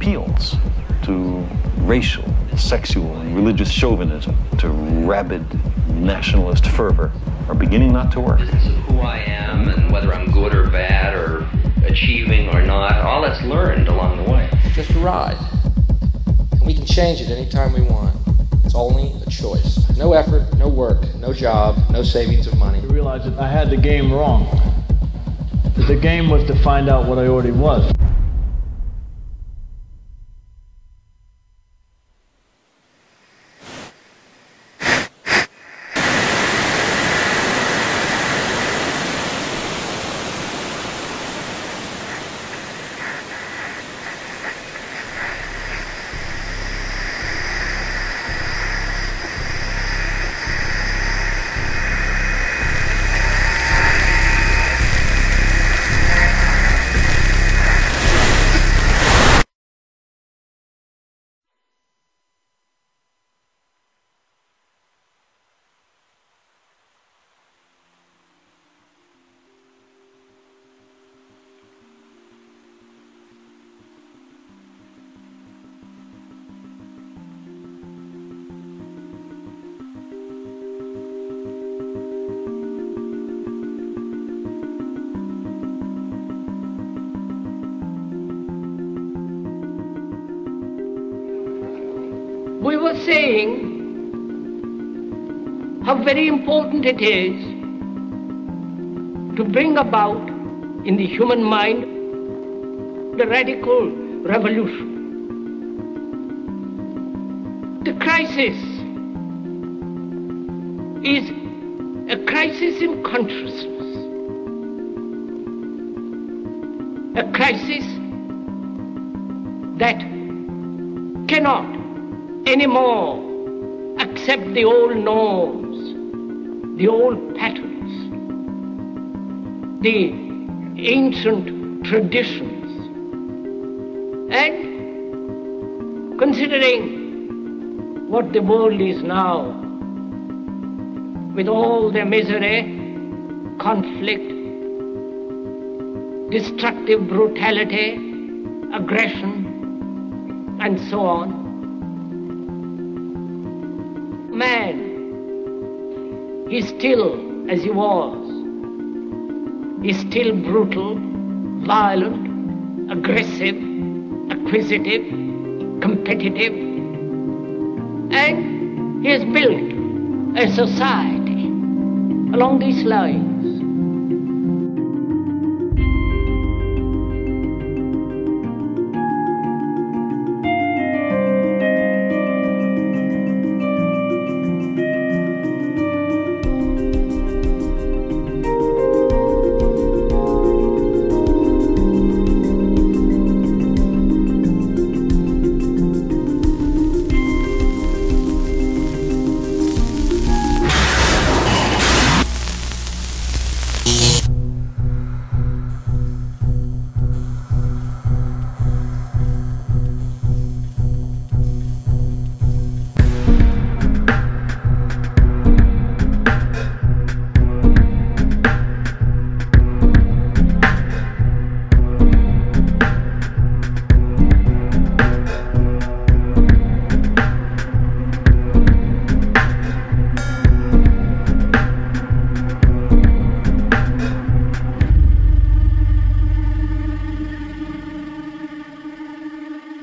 appeals to racial, sexual, and religious chauvinism, to rabid nationalist fervor, are beginning not to work. Business of who I am and whether I'm good or bad or achieving or not, all that's learned along the way. Just a ride. And we can change it anytime we want. It's only a choice. No effort, no work, no job, no savings of money. I realized that I had the game wrong. That the game was to find out what I already was. We were saying how very important it is to bring about in the human mind the radical revolution. The crisis is a crisis in consciousness, a crisis that cannot anymore accept the old norms, the old patterns, the ancient traditions. And considering what the world is now, with all their misery, conflict, destructive brutality, aggression, and so on, man is still as he was. He's still brutal, violent, aggressive, acquisitive, competitive, and he has built a society along these lines.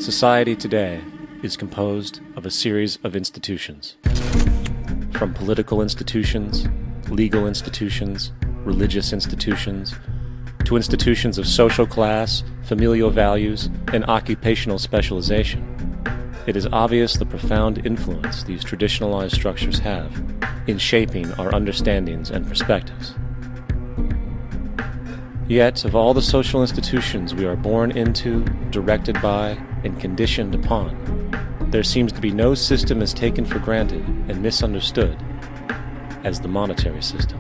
Society today is composed of a series of institutions. From political institutions, legal institutions, religious institutions, to institutions of social class, familial values, and occupational specialization. It is obvious the profound influence these traditionalized structures have in shaping our understandings and perspectives. Yet, of all the social institutions we are born into, directed by, and conditioned upon, there seems to be no system as taken for granted and misunderstood as the monetary system.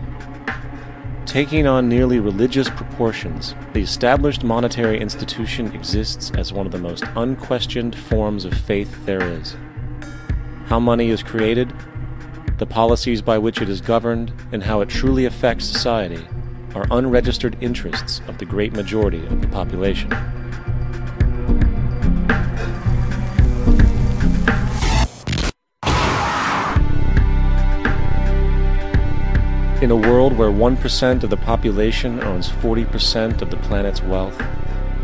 Taking on nearly religious proportions, the established monetary institution exists as one of the most unquestioned forms of faith there is. How money is created, the policies by which it is governed, and how it truly affects society are unregistered interests of the great majority of the population. In a world where 1% of the population owns 40% of the planet's wealth,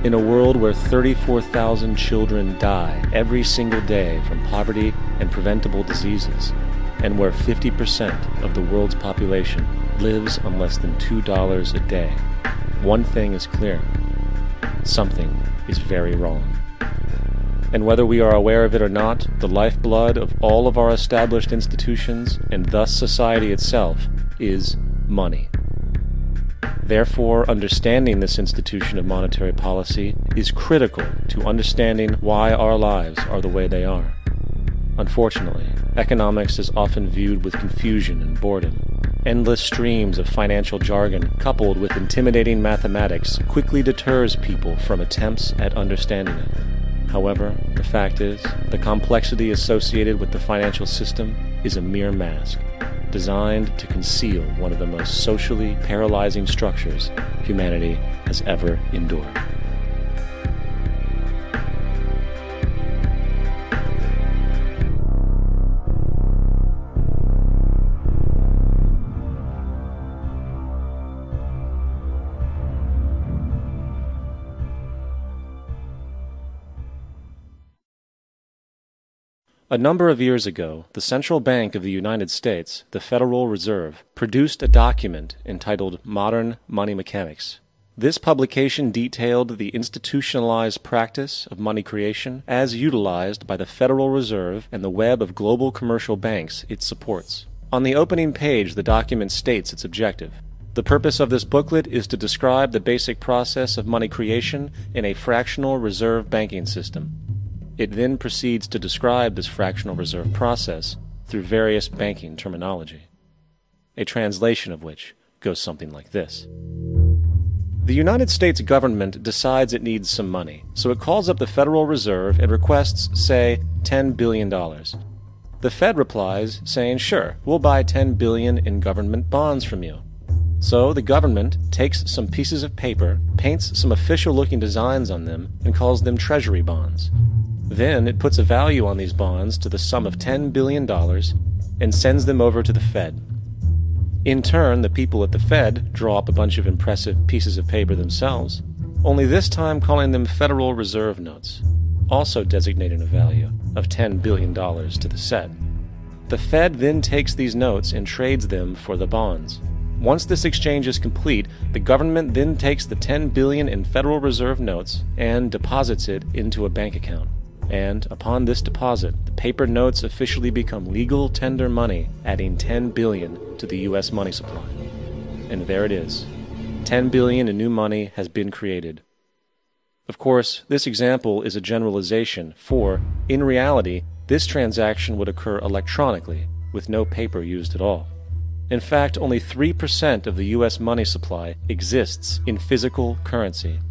in a world where 34,000 children die every single day from poverty and preventable diseases, and where 50% of the world's population lives on less than $2 a day, one thing is clear: something is very wrong. And whether we are aware of it or not, the lifeblood of all of our established institutions, and thus society itself, is money. Therefore, understanding this institution of monetary policy is critical to understanding why our lives are the way they are. Unfortunately, economics is often viewed with confusion and boredom. Endless streams of financial jargon coupled with intimidating mathematics quickly deters people from attempts at understanding it. However, the fact is, the complexity associated with the financial system is a mere mask, designed to conceal one of the most socially paralyzing structures humanity has ever endured. A number of years ago, the Central Bank of the United States, the Federal Reserve, produced a document entitled Modern Money Mechanics. This publication detailed the institutionalized practice of money creation as utilized by the Federal Reserve and the web of global commercial banks it supports. On the opening page, the document states its objective. The purpose of this booklet is to describe the basic process of money creation in a fractional reserve banking system. It then proceeds to describe this fractional reserve process through various banking terminology, a translation of which goes something like this. The United States government decides it needs some money, so it calls up the Federal Reserve and requests, say, $10 billion. The Fed replies, saying, sure, we'll buy $10 billion in government bonds from you. So the government takes some pieces of paper, paints some official-looking designs on them, and calls them treasury bonds. Then it puts a value on these bonds to the sum of $10 billion and sends them over to the Fed. In turn, the people at the Fed draw up a bunch of impressive pieces of paper themselves, only this time calling them Federal Reserve notes, also designating a value of $10 billion to the set. The Fed then takes these notes and trades them for the bonds. Once this exchange is complete, the government then takes the $10 billion in Federal Reserve notes and deposits it into a bank account. And upon this deposit, the paper notes officially become legal tender money, adding $10 billion to the U.S. money supply. And there it is. $10 billion in new money has been created. Of course, this example is a generalization, for, in reality, this transaction would occur electronically, with no paper used at all. In fact, only 3% of the U.S. money supply exists in physical currency.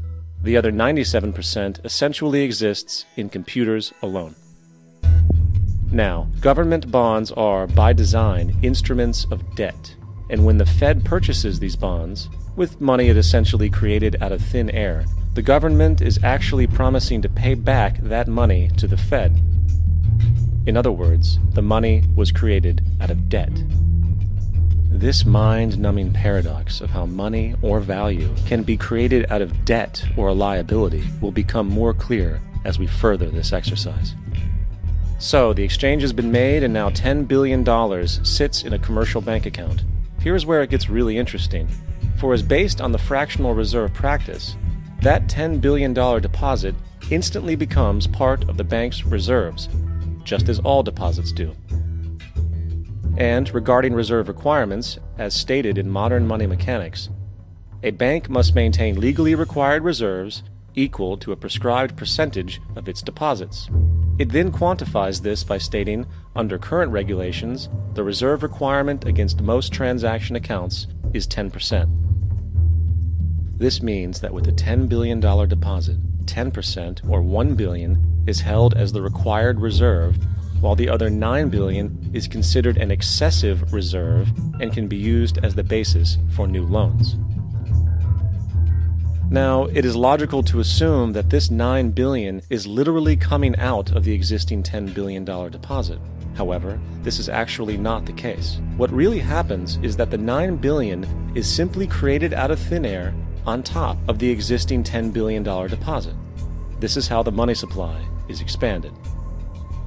The other 97% essentially exists in computers alone. Now, government bonds are, by design, instruments of debt, and when the Fed purchases these bonds, with money it essentially created out of thin air, the government is actually promising to pay back that money to the Fed. In other words, the money was created out of debt. This mind-numbing paradox of how money or value can be created out of debt or a liability will become more clear as we further this exercise. So, the exchange has been made and now $10 billion sits in a commercial bank account. Here's where it gets really interesting. For as based on the fractional reserve practice, that $10 billion deposit instantly becomes part of the bank's reserves, just as all deposits do. And regarding reserve requirements, as stated in modern money mechanics, a bank must maintain legally required reserves equal to a prescribed percentage of its deposits. It then quantifies this by stating, under current regulations, the reserve requirement against most transaction accounts is 10%. This means that with a $10 billion deposit, 10%, or $1 billion, is held as the required reserve, while the other $9 billion is considered an excessive reserve and can be used as the basis for new loans. Now, it is logical to assume that this $9 billion is literally coming out of the existing $10 billion deposit. However, this is actually not the case. What really happens is that the $9 billion is simply created out of thin air on top of the existing $10 billion deposit. This is how the money supply is expanded.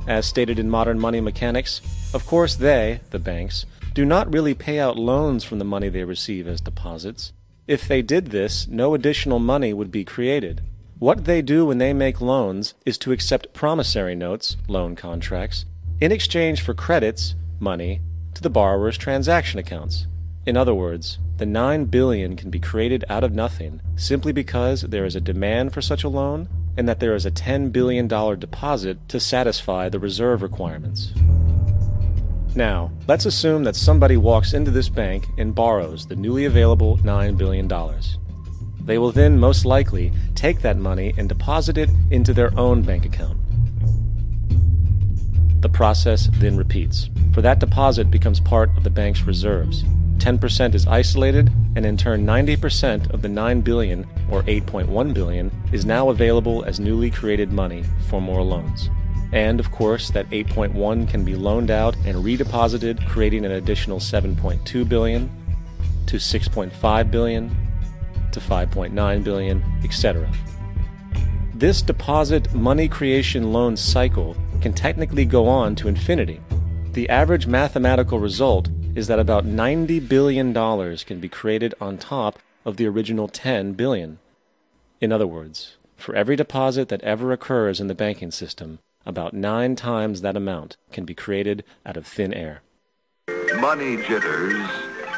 As stated in modern money mechanics, of course they, the banks, do not really pay out loans from the money they receive as deposits. If they did this, no additional money would be created. What they do when they make loans is to accept promissory notes, loan contracts, in exchange for credits, money, to the borrower's transaction accounts. In other words, the $9 billion can be created out of nothing simply because there is a demand for such a loan and that there is a $10 billion deposit to satisfy the reserve requirements. Now, let's assume that somebody walks into this bank and borrows the newly available $9 billion. They will then most likely take that money and deposit it into their own bank account. The process then repeats, for that deposit becomes part of the bank's reserves. 10% is isolated, and in turn 90% of the $9 billion, or $8.1 billion, is now available as newly created money for more loans. And, of course, that 8.1 can be loaned out and redeposited, creating an additional 7.2 billion, to 6.5 billion, to 5.9 billion, etc. This deposit money creation loan cycle can technically go on to infinity. The average mathematical result is that about $90 billion can be created on top of the original $10 billion. In other words, for every deposit that ever occurs in the banking system, about 9 times that amount can be created out of thin air. Money jitters.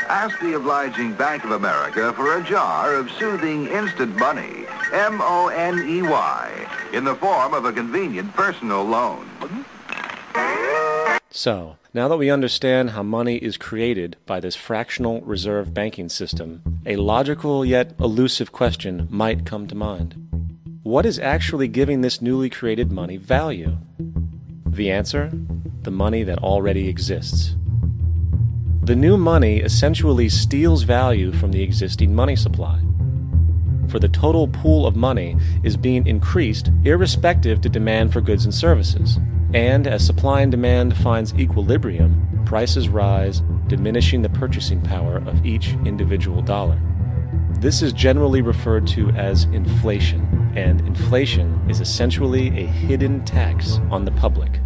Ask the obliging Bank of America for a jar of soothing instant money, M-O-N-E-Y, in the form of a convenient personal loan. So, now that we understand how money is created by this fractional reserve banking system, a logical yet elusive question might come to mind. What is actually giving this newly created money value? The answer? The money that already exists. The new money essentially steals value from the existing money supply. For the total pool of money is being increased irrespective to demand for goods and services. And as supply and demand finds equilibrium, prices rise, diminishing the purchasing power of each individual dollar. This is generally referred to as inflation, and inflation is essentially a hidden tax on the public.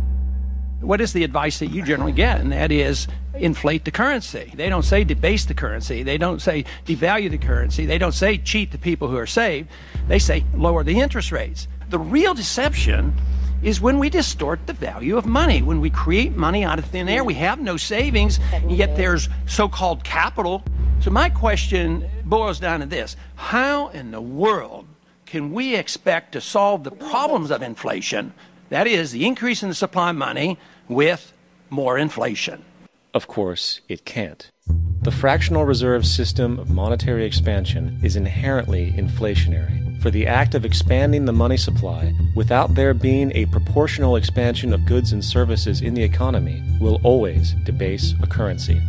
What is the advice that you generally get? And that is inflate the currency. They don't say debase the currency. They don't say devalue the currency. They don't say cheat the people who are saved. They say lower the interest rates. The real deception is when we distort the value of money. When we create money out of thin air, we have no savings, and yet there's so-called capital. So my question boils down to this. How in the world can we expect to solve the problems of inflation, that is, the increase in the supply of money, with more inflation? Of course, it can't. The fractional reserve system of monetary expansion is inherently inflationary. For the act of expanding the money supply without there being a proportional expansion of goods and services in the economy will always debase a currency.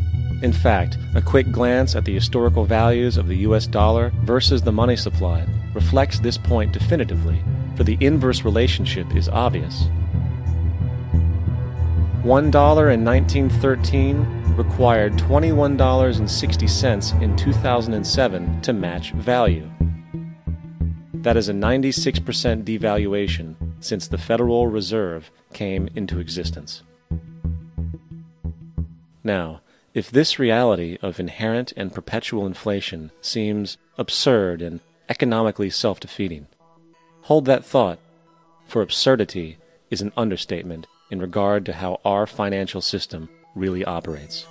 In fact, a quick glance at the historical values of the US dollar versus the money supply reflects this point definitively, for the inverse relationship is obvious. $1 in 1913 required $21.60 in 2007 to match value. That is a 96% devaluation since the Federal Reserve came into existence. Now, if this reality of inherent and perpetual inflation seems absurd and economically self-defeating, hold that thought, for absurdity is an understatement in regard to how our financial system really operates.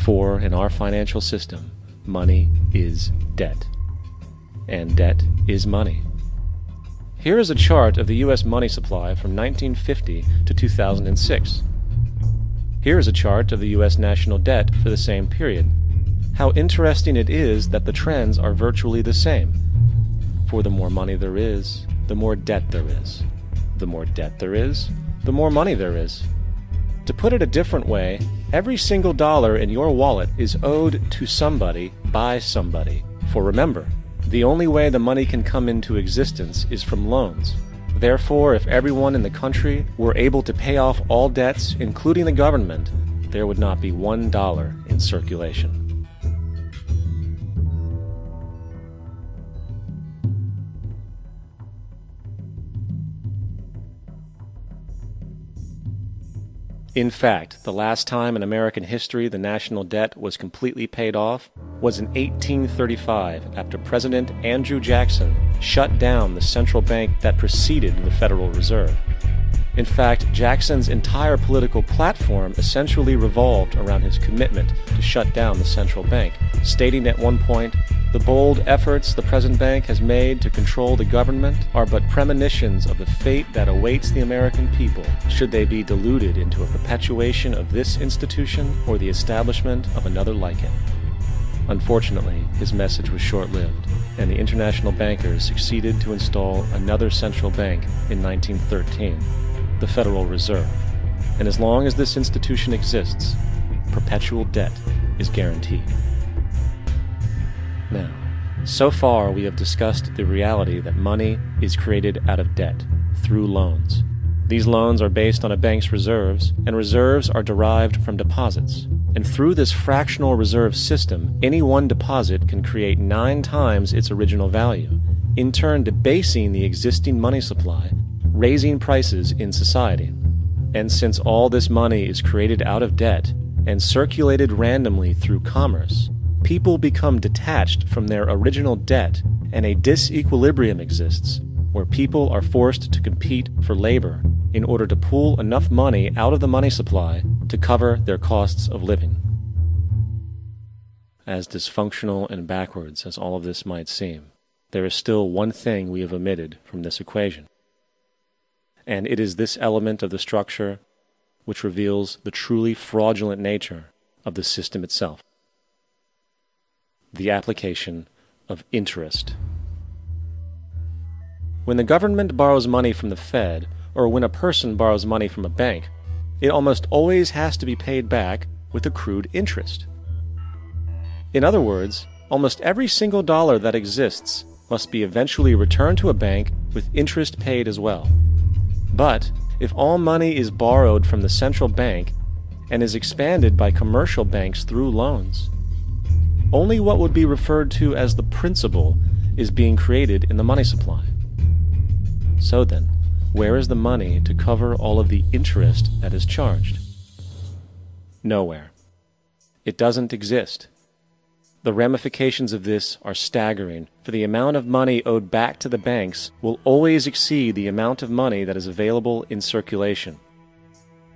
For in our financial system, money is debt. And debt is money. Here is a chart of the U.S. money supply from 1950 to 2006. Here is a chart of the U.S. national debt for the same period. How interesting it is that the trends are virtually the same. For the more money there is, the more debt there is. The more debt there is, the more money there is. To put it a different way, every single dollar in your wallet is owed to somebody by somebody. For remember, the only way the money can come into existence is from loans. Therefore, if everyone in the country were able to pay off all debts, including the government, there would not be $1 in circulation. In fact, the last time in American history the national debt was completely paid off was in 1835, after President Andrew Jackson shut down the central bank that preceded the Federal Reserve. In fact, Jackson's entire political platform essentially revolved around his commitment to shut down the central bank, stating at one point, "The bold efforts the present bank has made to control the government are but premonitions of the fate that awaits the American people, should they be deluded into a perpetuation of this institution or the establishment of another like it." Unfortunately, his message was short-lived, and the international bankers succeeded to install another central bank in 1913, the Federal Reserve. And as long as this institution exists, perpetual debt is guaranteed. Now, so far we have discussed the reality that money is created out of debt, through loans. These loans are based on a bank's reserves, and reserves are derived from deposits. And through this fractional reserve system, any one deposit can create 9 times its original value, in turn debasing the existing money supply, raising prices in society. And since all this money is created out of debt and circulated randomly through commerce, people become detached from their original debt, and a disequilibrium exists, where people are forced to compete for labor in order to pool enough money out of the money supply to cover their costs of living. As dysfunctional and backwards as all of this might seem, there is still one thing we have omitted from this equation. And it is this element of the structure which reveals the truly fraudulent nature of the system itself: the application of interest. When the government borrows money from the Fed, or when a person borrows money from a bank, it almost always has to be paid back with accrued interest. In other words, almost every single dollar that exists must be eventually returned to a bank with interest paid as well. But if all money is borrowed from the central bank and is expanded by commercial banks through loans, only what would be referred to as the principal is being created in the money supply. So then, where is the money to cover all of the interest that is charged? Nowhere. It doesn't exist. The ramifications of this are staggering, for the amount of money owed back to the banks will always exceed the amount of money that is available in circulation.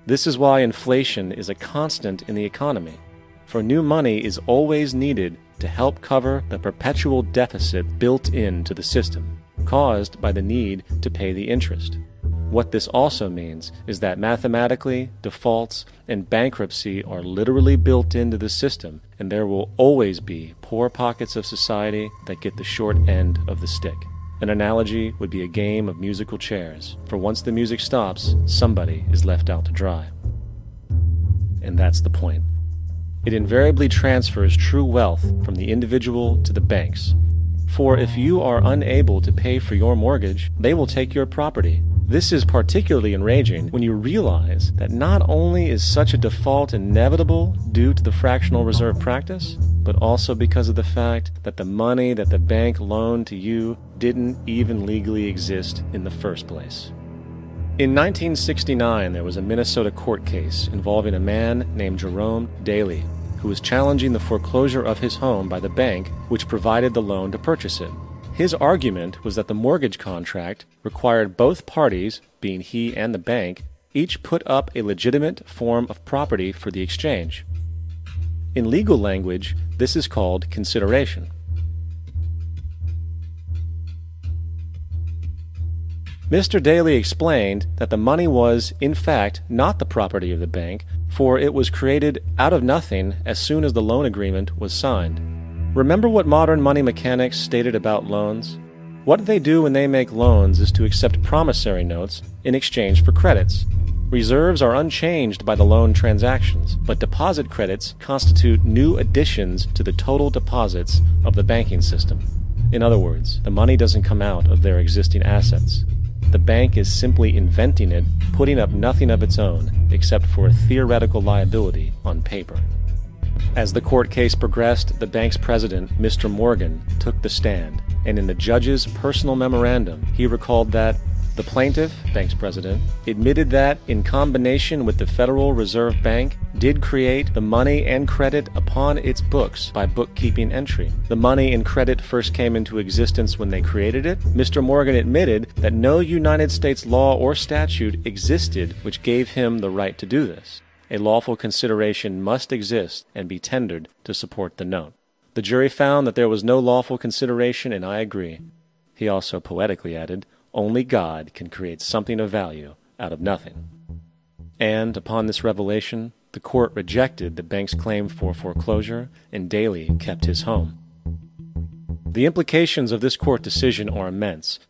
This is why inflation is a constant in the economy, for new money is always needed to help cover the perpetual deficit built into the system, caused by the need to pay the interest. What this also means is that mathematically, defaults and bankruptcy are literally built into the system, and there will always be poor pockets of society that get the short end of the stick. An analogy would be a game of musical chairs, for once the music stops, somebody is left out to dry. And that's the point. It invariably transfers true wealth from the individual to the banks. For if you are unable to pay for your mortgage, they will take your property. This is particularly enraging when you realize that not only is such a default inevitable due to the fractional reserve practice, but also because of the fact that the money that the bank loaned to you didn't even legally exist in the first place. In 1969, there was a Minnesota court case involving a man named Jerome Daly, who was challenging the foreclosure of his home by the bank which provided the loan to purchase it. His argument was that the mortgage contract required both parties, being he and the bank, each put up a legitimate form of property for the exchange. In legal language, this is called consideration. Mr. Daly explained that the money was, in fact, not the property of the bank, for it was created out of nothing as soon as the loan agreement was signed. Remember what modern money mechanics stated about loans? What they do when they make loans is to accept promissory notes in exchange for credits. Reserves are unchanged by the loan transactions, but deposit credits constitute new additions to the total deposits of the banking system. In other words, the money doesn't come out of their existing assets. the bank is simply inventing it, putting up nothing of its own except for a theoretical liability on paper. As the court case progressed, the bank's president, Mr. Morgan, took the stand, and in the judge's personal memorandum, he recalled that the plaintiff, bank's president, admitted that, in combination with the Federal Reserve Bank, did create the money and credit upon its books by bookkeeping entry. The money and credit first came into existence when they created it. Mr. Morgan admitted that no United States law or statute existed which gave him the right to do this. A lawful consideration must exist and be tendered to support the note. The jury found that there was no lawful consideration, and I agree. He also poetically added, "Only God can create something of value out of nothing." And upon this revelation, the court rejected the bank's claim for foreclosure, and Daly kept his home. The implications of this court decision are immense.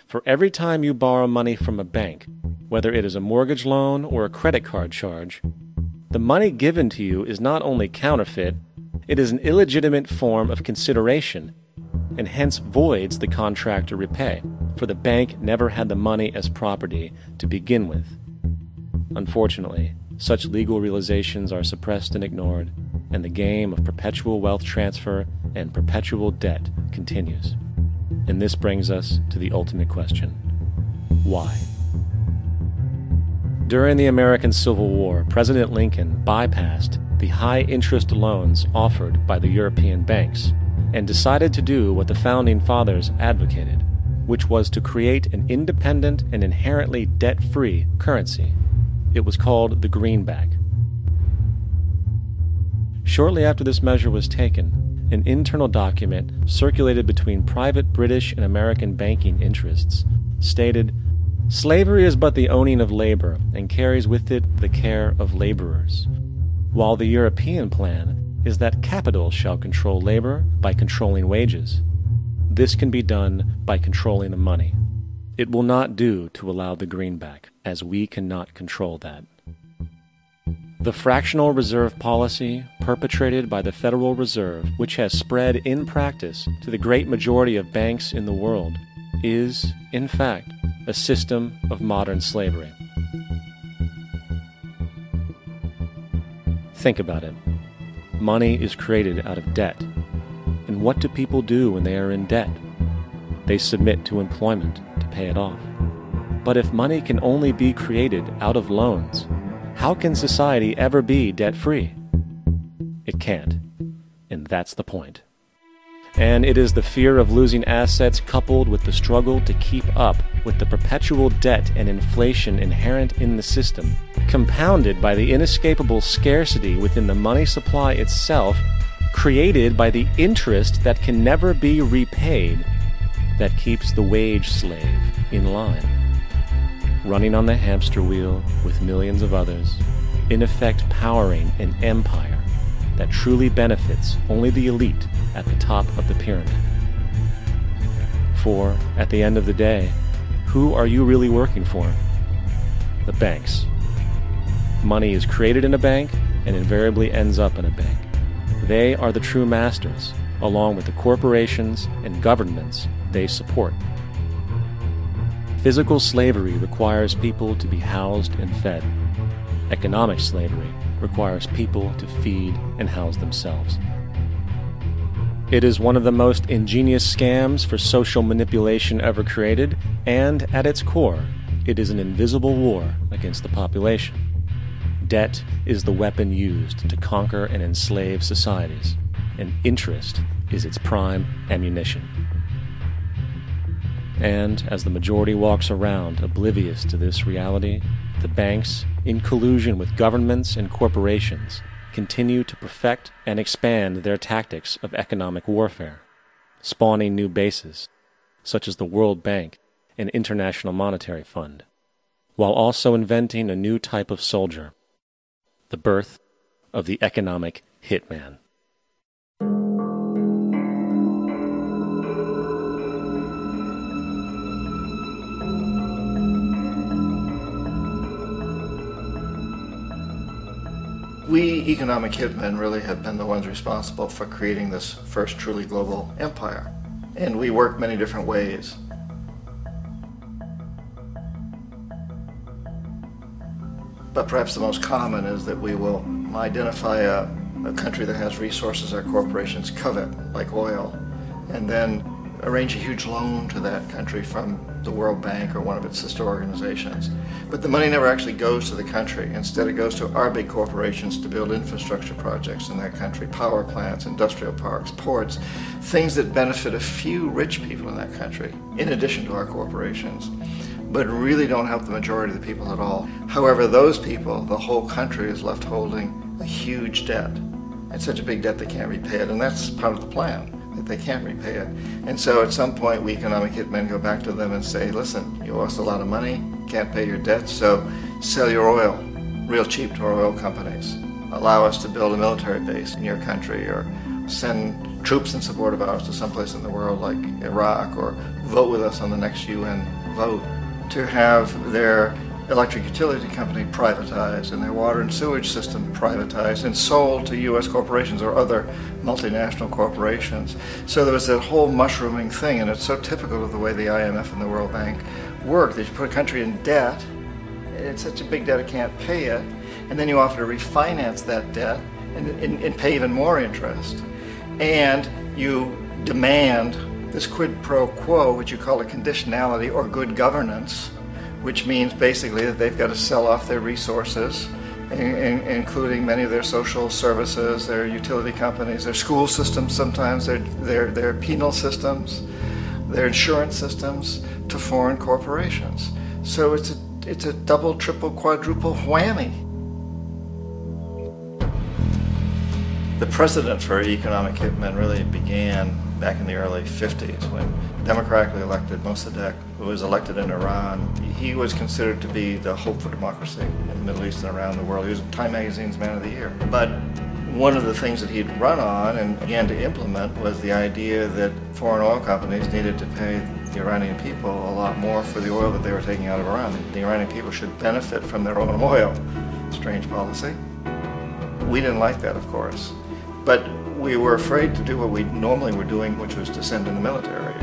For every time you borrow money from a bank, whether it is a mortgage loan or a credit card charge, the money given to you is not only counterfeit, it is an illegitimate form of consideration, and hence voids the contract to repay, for the bank never had the money as property to begin with. Unfortunately, such legal realizations are suppressed and ignored, and the game of perpetual wealth transfer and perpetual debt continues. And this brings us to the ultimate question: why? During the American Civil War, President Lincoln bypassed the high-interest loans offered by the European banks and decided to do what the Founding Fathers advocated, which was to create an independent and inherently debt-free currency. It was called the greenback. Shortly after this measure was taken, an internal document circulated between private British and American banking interests stated, "Slavery is but the owning of labor, and carries with it the care of laborers, while the European plan is that capital shall control labor by controlling wages. This can be done by controlling the money. It will not do to allow the greenback, as we cannot control that." The fractional reserve policy perpetrated by the Federal Reserve, which has spread in practice to the great majority of banks in the world, is, in fact, a system of modern slavery. Think about it. Money is created out of debt. And what do people do when they are in debt? They submit to employment to pay it off. But if money can only be created out of loans, how can society ever be debt-free? It can't. And that's the point. And it is the fear of losing assets coupled with the struggle to keep up with the perpetual debt and inflation inherent in the system, compounded by the inescapable scarcity within the money supply itself, created by the interest that can never be repaid, that keeps the wage slave in line, running on the hamster wheel with millions of others, in effect powering an empire that truly benefits only the elite at the top of the pyramid. For, at the end of the day, who are you really working for? The banks. Money is created in a bank and invariably ends up in a bank. They are the true masters, along with the corporations and governments they support. Physical slavery requires people to be housed and fed. Economic slavery requires people to feed and house themselves. It is one of the most ingenious scams for social manipulation ever created, and at its core, it is an invisible war against the population. Debt is the weapon used to conquer and enslave societies, and interest is its prime ammunition. And as the majority walks around oblivious to this reality, the banks, in collusion with governments and corporations, continue to perfect and expand their tactics of economic warfare, spawning new bases, such as the World Bank and International Monetary Fund, while also inventing a new type of soldier, the birth of the economic hitman. We economic hitmen really have been the ones responsible for creating this first truly global empire. And we work many different ways. But perhaps the most common is that we will identify a country that has resources our corporations covet, like oil, and then arrange a huge loan to that country from the World Bank or one of its sister organizations. But the money never actually goes to the country. Instead, it goes to our big corporations to build infrastructure projects in that country, power plants, industrial parks, ports, things that benefit a few rich people in that country, in addition to our corporations, but really don't help the majority of the people at all. However, those people, the whole country is left holding a huge debt. It's such a big debt they can't repay it, and that's part of the plan, that they can't repay it. And so at some point, we economic hitmen go back to them and say, listen, you owe us a lot of money, can't pay your debt, so sell your oil real cheap to our oil companies. Allow us to build a military base in your country, or send troops in support of ours to someplace in the world like Iraq, or vote with us on the next UN vote. To have their electric utility company privatized and their water and sewage system privatized and sold to U.S. corporations or other multinational corporations. So there was that whole mushrooming thing, and it's so typical of the way the IMF and the World Bank work, that you put a country in debt, it's such a big debt it can't pay it, and then you offer to refinance that debt and pay even more interest. And you demand this quid pro quo, which you call a conditionality or good governance, which means basically that they've got to sell off their resources, including many of their social services, their utility companies, their school systems sometimes, their penal systems, their insurance systems, to foreign corporations. So it's a double, triple, quadruple whammy. The precedent for economic hitmen really began back in the early 50s when democratically elected Mossadegh, who was elected in Iran, he was considered to be the hope for democracy in the Middle East and around the world. He was Time Magazine's Man of the Year. But one of the things that he'd run on and began to implement was the idea that foreign oil companies needed to pay the Iranian people a lot more for the oil that they were taking out of Iran. The Iranian people should benefit from their own oil. Strange policy. We didn't like that, of course. But we were afraid to do what we normally were doing, which was to send in the military.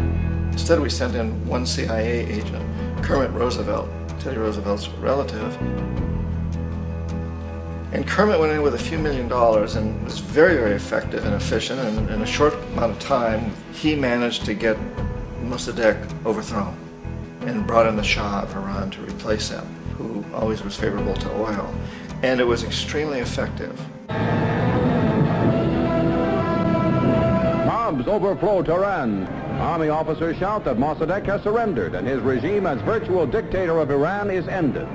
Instead, we sent in one CIA agent, Kermit Roosevelt, Teddy Roosevelt's relative. And Kermit went in with a few $1 million and was very, very effective and efficient. And in a short amount of time, he managed to get Mossadegh overthrown and brought in the Shah of Iran to replace him, who always was favorable to oil. And it was extremely effective. Mobs overflow Tehran. Army officers shout that Mossadegh has surrendered and his regime as virtual dictator of Iran is ended.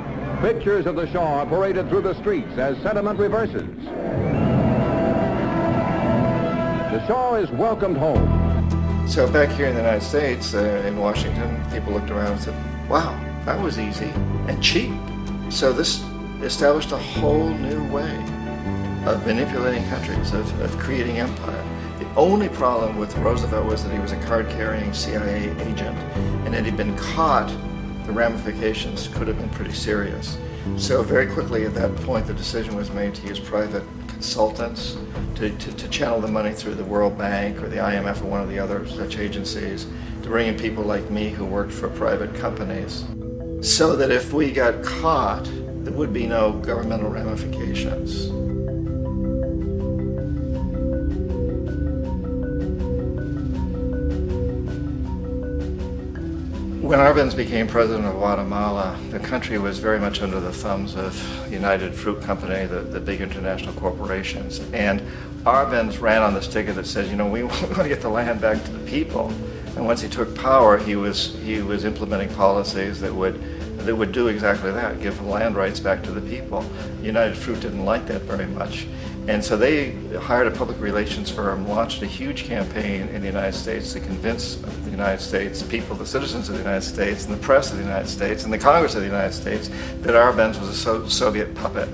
Pictures of the Shah are paraded through the streets as sentiment reverses. The Shah is welcomed home. So back here in the United States, in Washington, people looked around and said, wow, that was easy and cheap. So this established a whole new way of manipulating countries, of creating empire. The only problem with Roosevelt was that he was a card-carrying CIA agent, and had he been caught, the ramifications could have been pretty serious. So very quickly at that point, the decision was made to use private consultants to channel the money through the World Bank or the IMF or one of the other such agencies, to bring in people like me who worked for private companies, so that if we got caught, there would be no governmental ramifications. When Arbenz became president of Guatemala, the country was very much under the thumbs of United Fruit Company, the big international corporations. And Arbenz ran on this ticket that says, you know, we want to get the land back to the people. And once he took power, he was implementing policies that would do exactly that, give land rights back to the people. United Fruit didn't like that very much. And so they hired a public relations firm, launched a huge campaign in the United States to convince the United States people, the citizens of the United States, and the press of the United States, and the Congress of the United States, that Arbenz was a Soviet puppet,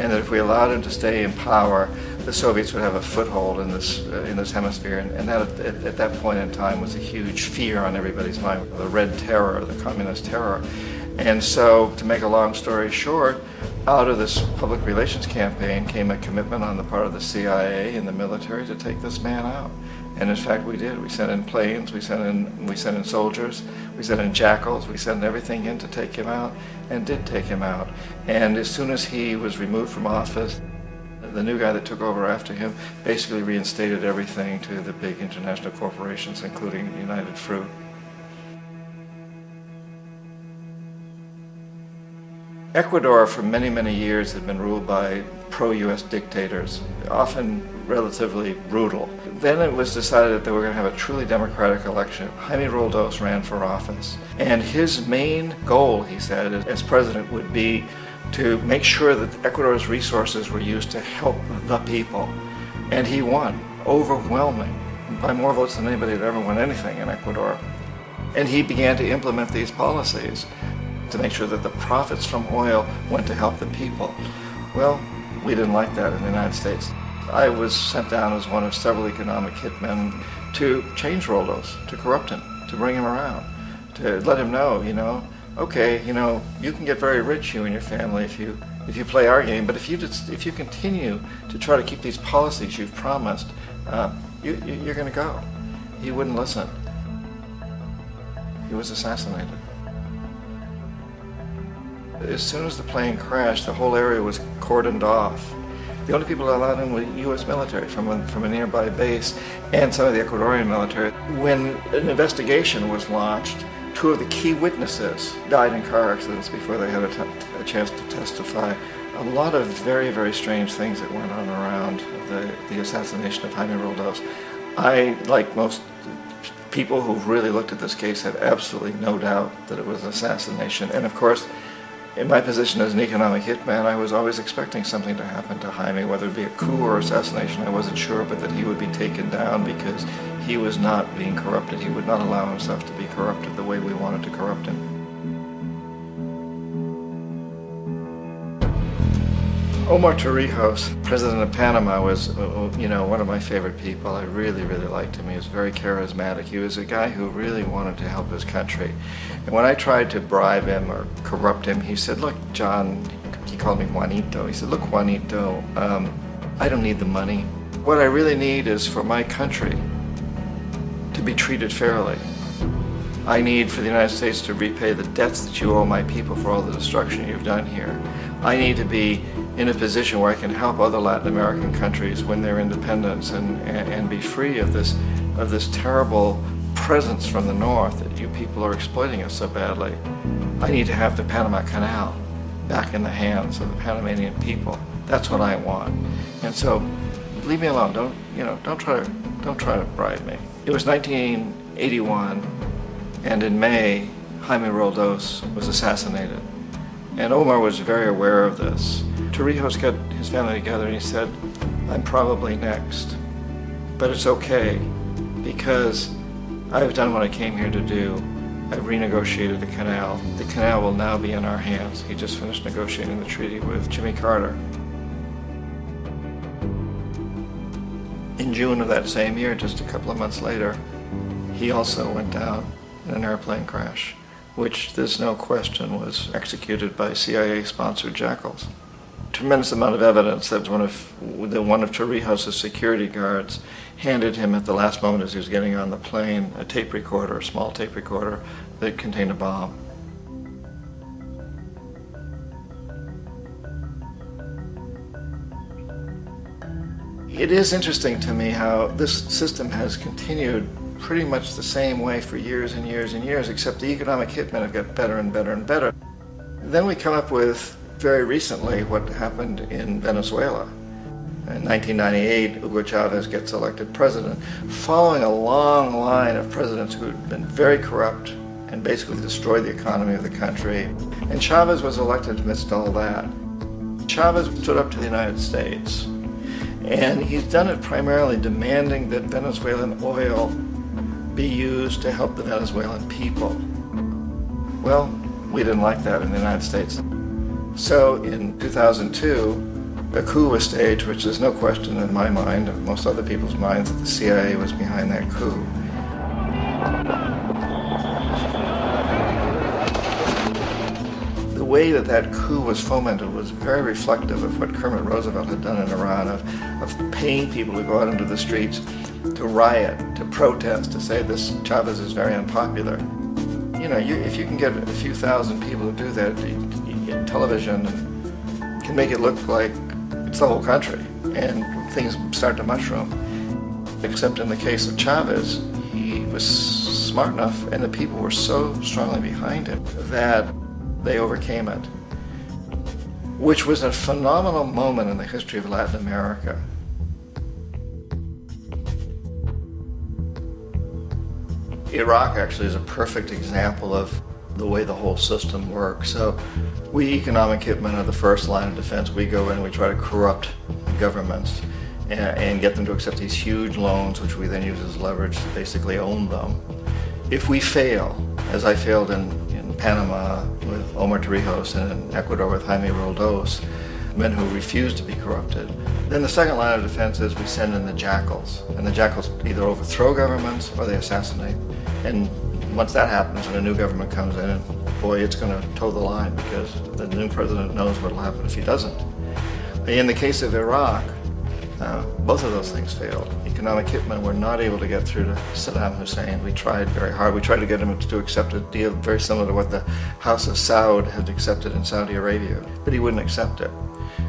and that if we allowed him to stay in power, the Soviets would have a foothold in this hemisphere. And that at that point in time was a huge fear on everybody's mind, the Red Terror, the Communist Terror. And so, to make a long story short, Out of this public relations campaign came a commitment on the part of the CIA and the military to take this man out. And in fact, we did. We sent in planes, we sent in soldiers, we sent in jackals, we sent everything in to take him out, and did take him out. And as soon as he was removed from office, the new guy that took over after him basically reinstated everything to the big international corporations, including United Fruit. Ecuador for many, many years had been ruled by pro-U.S. dictators, often relatively brutal. Then it was decided that they were going to have a truly democratic election. Jaime Roldos ran for office, and his main goal, he said, as president would be to make sure that Ecuador's resources were used to help the people. And he won, overwhelming, by more votes than anybody had ever won anything in Ecuador. And he began to implement these policies to make sure that the profits from oil went to help the people. Well, we didn't like that in the United States. I was sent down as one of several economic hitmen to change Roldos, to corrupt him, to bring him around, to let him know, okay, you can get very rich, you and your family, if you play our game, but if you continue to try to keep these policies you've promised, you're going to go. He wouldn't listen. He was assassinated. As soon as the plane crashed, the whole area was cordoned off. The only people allowed in were U.S. military from a nearby base and some of the Ecuadorian military. When an investigation was launched, 2 of the key witnesses died in car accidents before they had a chance to testify. A lot of very, very strange things that went on around the assassination of Jaime Roldos. I, like most people who've really looked at this case, have absolutely no doubt that it was an assassination. And of course, in my position as an economic hitman, I was always expecting something to happen to Jaime, whether it be a coup or assassination, I wasn't sure, but that he would be taken down because he was not being corrupted. He would not allow himself to be corrupted the way we wanted to corrupt him. Omar Torrijos, president of Panama, was, one of my favorite people. I really, really liked him. He was very charismatic. He was a guy who really wanted to help his country. And when I tried to bribe him or corrupt him, he said, look, John, he called me Juanito. He said, look, Juanito, I don't need the money. What I really need is for my country to be treated fairly. I need for the United States to repay the debts that you owe my people for all the destruction you've done here. I need to be in a position where I can help other Latin American countries win their independence and be free of this terrible presence from the north that you people are exploiting us so badly. I need to have the Panama Canal back in the hands of the Panamanian people. That's what I want. And so, leave me alone. Don't try to bribe me. It was 1981, and in May, Jaime Roldos was assassinated. And Omar was very aware of this. Torrijos got his family together and he said, I'm probably next, but it's okay because I've done what I came here to do. I've renegotiated the canal. The canal will now be in our hands. He just finished negotiating the treaty with Jimmy Carter. In June of that same year, just a couple of months later, he also went down in an airplane crash, which there's no question was executed by CIA-sponsored jackals. Tremendous amount of evidence that one of Torrijos' security guards handed him at the last moment as he was getting on the plane a tape recorder, a small tape recorder that contained a bomb. It is interesting to me how this system has continued pretty much the same way for years and years and years, except the economic hitmen have got better and better and better. Then we come up with, very recently, what happened in Venezuela. In 1998, Hugo Chavez gets elected president, following a long line of presidents who had been very corrupt and basically destroyed the economy of the country. And Chavez was elected amidst all that. Chavez stood up to the United States, and he's done it primarily demanding that Venezuelan oil be used to help the Venezuelan people. Well, we didn't like that in the United States. So in 2002, a coup was staged, which there's no question in my mind, and most other people's minds, that the CIA was behind that coup. The way that that coup was fomented was very reflective of what Kermit Roosevelt had done in Iran, of paying people to go out into the streets, to riot, to protest, to say this Chavez is very unpopular. You know, if you can get a few thousand people to do that, television can make it look like it's the whole country, and things start to mushroom. Except in the case of Chavez, he was smart enough, and the people were so strongly behind him that they overcame it, which was a phenomenal moment in the history of Latin America. Iraq actually is a perfect example of the way the whole system works. So we economic hitmen are the first line of defense. We go in and we try to corrupt governments and get them to accept these huge loans, which we then use as leverage to basically own them. If we fail, as I failed in Panama with Omar Torrijos and in Ecuador with Jaime Roldos, men who refuse to be corrupted, then the second line of defense is we send in the jackals. And the jackals either overthrow governments or they assassinate. And once that happens and a new government comes in, and boy, it's going to toe the line, because the new president knows what will happen if he doesn't. In the case of Iraq, both of those things failed. Economic hitmen were not able to get through to Saddam Hussein. We tried very hard. We tried to get him to accept a deal very similar to what the House of Saud had accepted in Saudi Arabia, but he wouldn't accept it.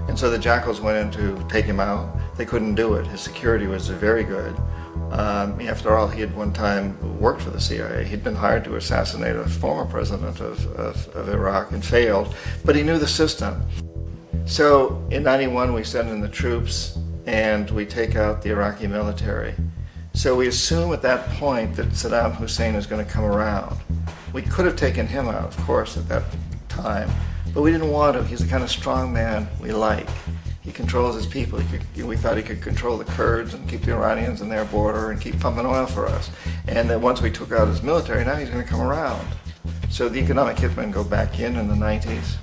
And so the jackals went in to take him out. They couldn't do it. His security was very good. After all, he had one time worked for the CIA. He'd been hired to assassinate a former president of Iraq and failed, but he knew the system. So in '91, we send in the troops and we take out the Iraqi military. So we assume at that point that Saddam Hussein is going to come around. We could have taken him out, of course, at that time, but we didn't want to. He's the kind of strong man we like. He controls his people. We thought he could control the Kurds and keep the Iranians in their border and keep pumping oil for us. And that once we took out his military, now he's going to come around. So the economic hitmen go back in the 90s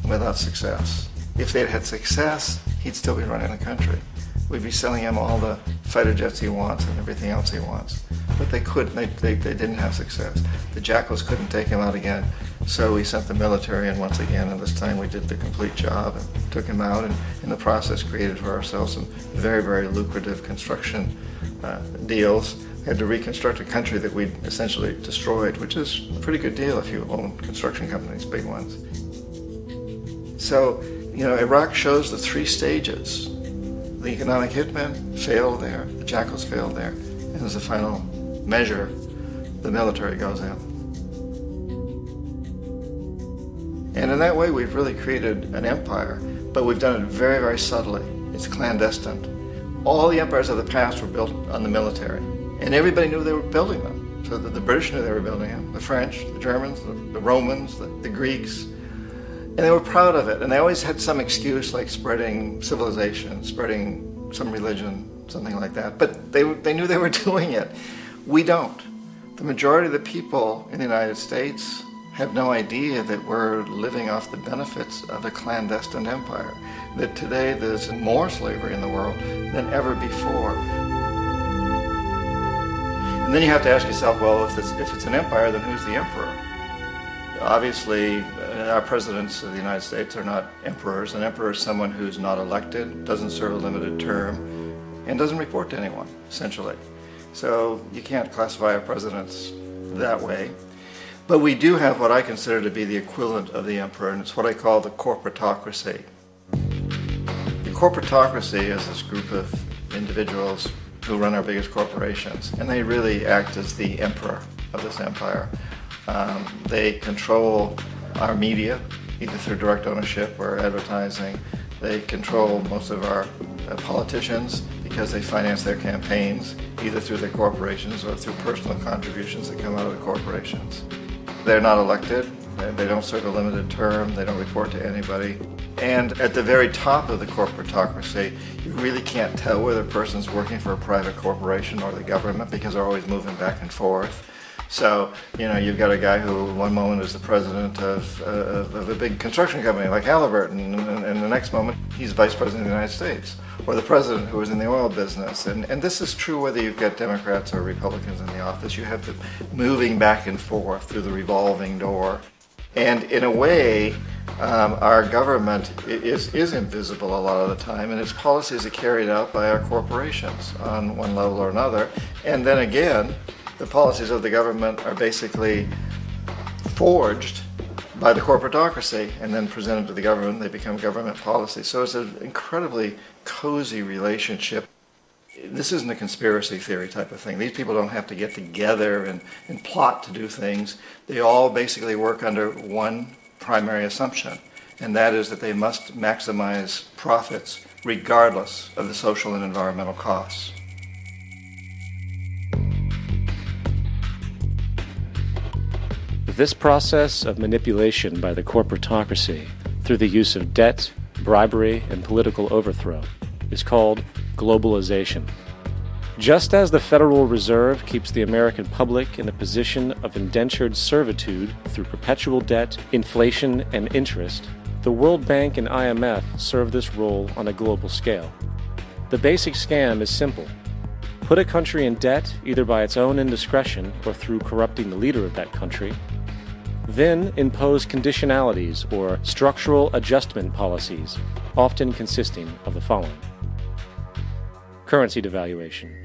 without success. If they'd had success, he'd still be running the country. We'd be selling him all the fighter jets he wants and everything else he wants. But they couldn't. They didn't have success. The jackals couldn't take him out again. So we sent the military in once again, and this time we did the complete job and took him out, and in the process created for ourselves some very, very lucrative construction deals. We had to reconstruct a country that we'd essentially destroyed, which is a pretty good deal if you own construction companies, big ones. So, you know, Iraq shows the three stages. The economic hitmen failed there, the jackals failed there, and as a final measure, the military goes in. And in that way, we've really created an empire, but we've done it very, very subtly. It's clandestine. All the empires of the past were built on the military, and everybody knew they were building them. So the British knew they were building them, the French, the Germans, the Romans, the Greeks, and they were proud of it. And they always had some excuse, like spreading civilization, spreading some religion, something like that. But they knew they were doing it. We don't. The majority of the people in the United States have no idea that we're living off the benefits of a clandestine empire, that today there's more slavery in the world than ever before. And then you have to ask yourself, well, if it's an empire, then who's the emperor? Obviously, our presidents of the United States are not emperors. An emperor is someone who's not elected, doesn't serve a limited term, and doesn't report to anyone, essentially. So you can't classify our presidents that way. But we do have what I consider to be the equivalent of the emperor, and it's what I call the corporatocracy. The corporatocracy is this group of individuals who run our biggest corporations, and they really act as the emperor of this empire. They control our media, either through direct ownership or advertising. They control most of our politicians because they finance their campaigns, either through their corporations or through personal contributions that come out of the corporations. They're not elected, they don't serve a limited term, they don't report to anybody. And at the very top of the corporatocracy, you really can't tell whether a person's working for a private corporation or the government because they're always moving back and forth. So, you know, you've got a guy who one moment is the president of a big construction company like Halliburton, and the next moment he's vice president of the United States, or the president who is in the oil business. And this is true whether you've got Democrats or Republicans in the office. You have them moving back and forth through the revolving door. And in a way, Our government is invisible a lot of the time, and its policies are carried out by our corporations on one level or another. And then again, the policies of the government are basically forged by the corporatocracy and then presented to the government. They become government policies. So it's an incredibly cozy relationship. This isn't a conspiracy theory type of thing. These people don't have to get together and plot to do things. They all basically work under one primary assumption, and that is that they must maximize profits regardless of the social and environmental costs. This process of manipulation by the corporatocracy through the use of debt, bribery, and political overthrow is called globalization. Just as the Federal Reserve keeps the American public in a position of indentured servitude through perpetual debt, inflation, and interest, the World Bank and IMF serve this role on a global scale. The basic scam is simple. Put a country in debt either by its own indiscretion or through corrupting the leader of that country. Then impose conditionalities or structural adjustment policies, often consisting of the following. Currency devaluation.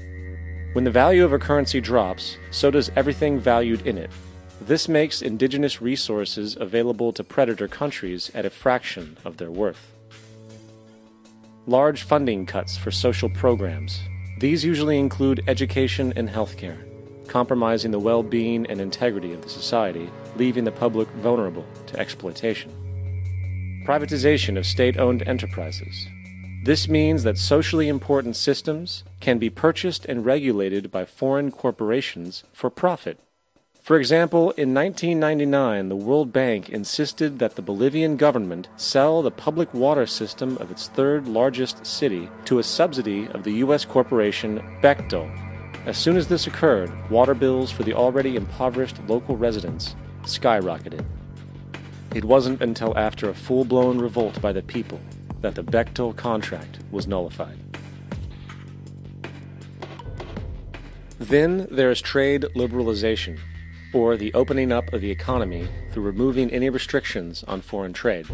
When the value of a currency drops, so does everything valued in it. This makes indigenous resources available to predator countries at a fraction of their worth. Large funding cuts for social programs. These usually include education and healthcare, compromising the well-being and integrity of the society, leaving the public vulnerable to exploitation. Privatization of state-owned enterprises. This means that socially important systems can be purchased and regulated by foreign corporations for profit. For example, in 1999, the World Bank insisted that the Bolivian government sell the public water system of its third largest city to a subsidy of the U.S. corporation Bechtel. As soon as this occurred, water bills for the already impoverished local residents skyrocketed. It wasn't until after a full-blown revolt by the people that the Bechtel contract was nullified. Then there is trade liberalization, or the opening up of the economy through removing any restrictions on foreign trade.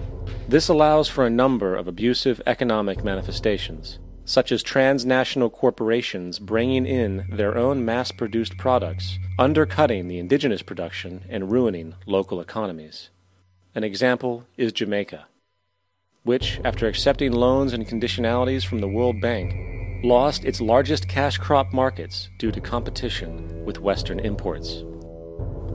This allows for a number of abusive economic manifestations, such as transnational corporations bringing in their own mass-produced products, undercutting the indigenous production and ruining local economies. An example is Jamaica, which, after accepting loans and conditionalities from the World Bank, lost its largest cash crop markets due to competition with Western imports.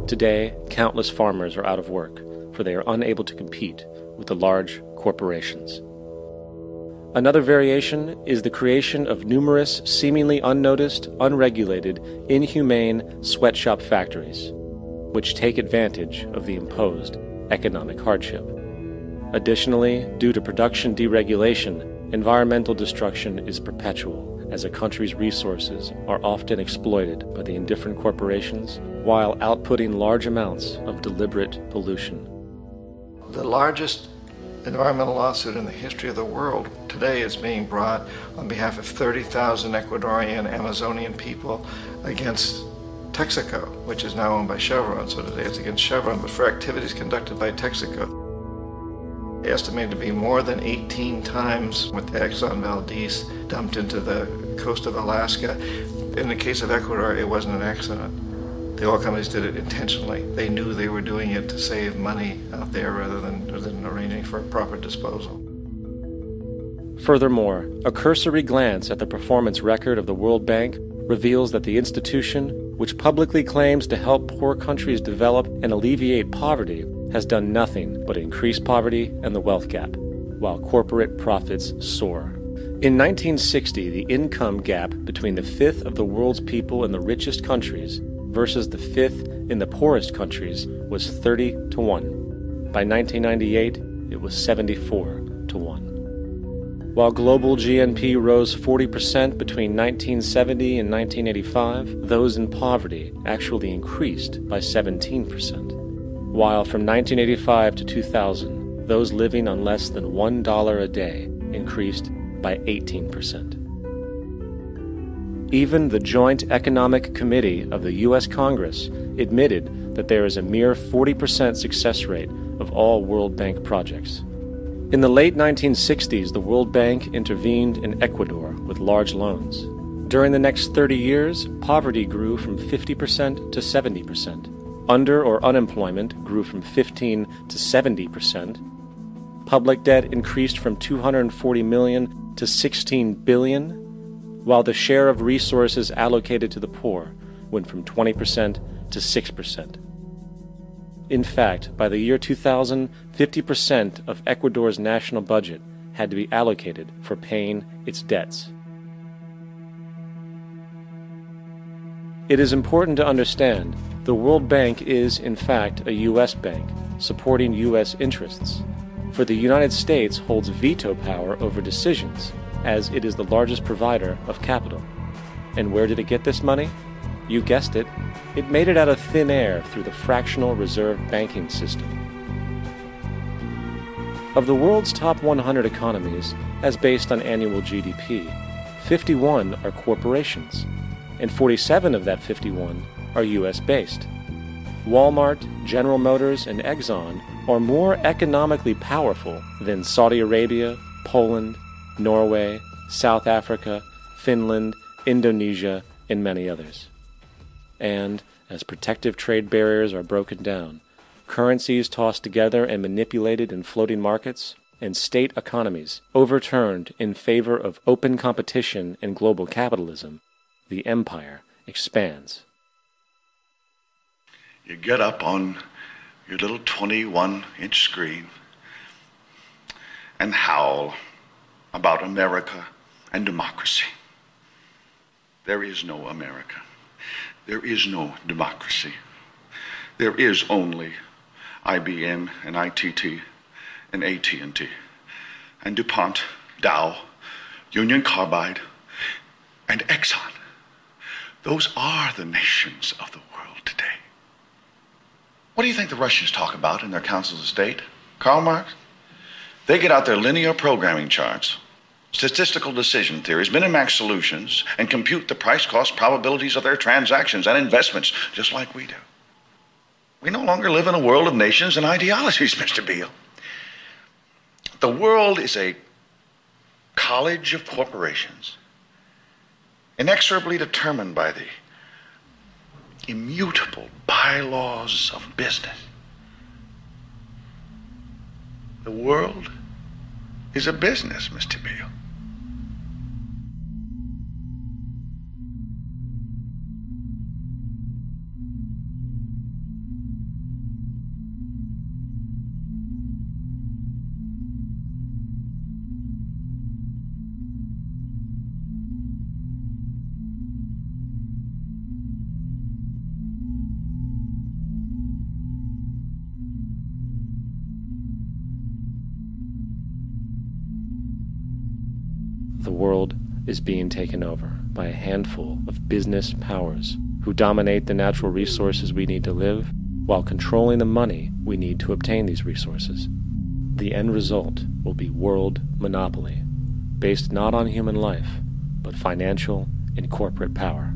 Today, countless farmers are out of work, for they are unable to compete with the large corporations. Another variation is the creation of numerous, seemingly unnoticed, unregulated, inhumane sweatshop factories, which take advantage of the imposed economic hardship. Additionally, due to production deregulation, environmental destruction is perpetual, as a country's resources are often exploited by the indifferent corporations while outputting large amounts of deliberate pollution. The largest environmental lawsuit in the history of the world today is being brought on behalf of 30,000 Ecuadorian Amazonian people against Texaco, which is now owned by Chevron. So today it's against Chevron, but for activities conducted by Texaco. Estimated to be more than 18 times what the Exxon Valdez dumped into the coast of Alaska. In the case of Ecuador, it wasn't an accident. The oil companies did it intentionally. They knew they were doing it to save money out there rather than arranging for a proper disposal. Furthermore, a cursory glance at the performance record of the World Bank reveals that the institution, which publicly claims to help poor countries develop and alleviate poverty, has done nothing but increase poverty and the wealth gap, while corporate profits soar. In 1960, the income gap between the fifth of the world's people in the richest countries versus the fifth in the poorest countries was 30 to 1. By 1998, it was 74 to 1. While global GNP rose 40% between 1970 and 1985, those in poverty actually increased by 17%. While from 1985 to 2000, those living on less than $1 a day increased by 18%. Even the Joint Economic Committee of the U.S. Congress admitted that there is a mere 40% success rate of all World Bank projects. In the late 1960s, the World Bank intervened in Ecuador with large loans. During the next 30 years, poverty grew from 50% to 70%. Under or unemployment grew from 15 to 70%. Public debt increased from 240 million to 16 billion, while the share of resources allocated to the poor went from 20% to 6%. In fact, by the year 2000, 50% of Ecuador's national budget had to be allocated for paying its debts. It is important to understand the World Bank is, in fact, a U.S. bank, supporting U.S. interests. For the United States holds veto power over decisions, as it is the largest provider of capital. And where did it get this money? You guessed it. It made it out of thin air through the fractional reserve banking system. Of the world's top 100 economies, as based on annual GDP, 51 are corporations, and 47 of that 51 are U.S.-based. Walmart, General Motors, and Exxon are more economically powerful than Saudi Arabia, Poland, Norway, South Africa, Finland, Indonesia, and many others. And, as protective trade barriers are broken down, currencies tossed together and manipulated in floating markets, and state economies overturned in favor of open competition and global capitalism, the empire expands. You get up on your little 21-inch screen and howl about America and democracy. There is no America. There is no democracy. There is only IBM and ITT and AT&T and DuPont, Dow, Union Carbide, and Exxon. Those are the nations of the world today. What do you think the Russians talk about in their councils of state? Karl Marx? They get out their linear programming charts, statistical decision theories, Minimax solutions, and compute the price-cost probabilities of their transactions and investments, just like we do. We no longer live in a world of nations and ideologies, Mr. Beale. The world is a college of corporations, inexorably determined by the immutable bylaws of business. The world is a business, Mr. Beale. The world is being taken over by a handful of business powers who dominate the natural resources we need to live while controlling the money we need to obtain these resources. The end result will be world monopoly, based not on human life, but financial and corporate power.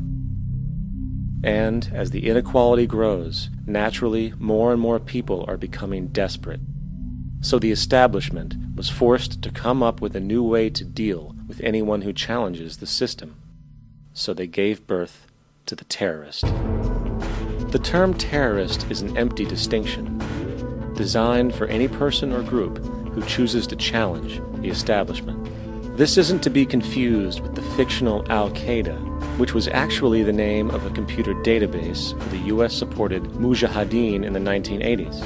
And as the inequality grows, naturally more and more people are becoming desperate. So the establishment was forced to come up with a new way to deal with anyone who challenges the system. So they gave birth to the terrorist. The term terrorist is an empty distinction, designed for any person or group who chooses to challenge the establishment. This isn't to be confused with the fictional Al-Qaeda, which was actually the name of a computer database for the US-supported Mujahideen in the 1980s.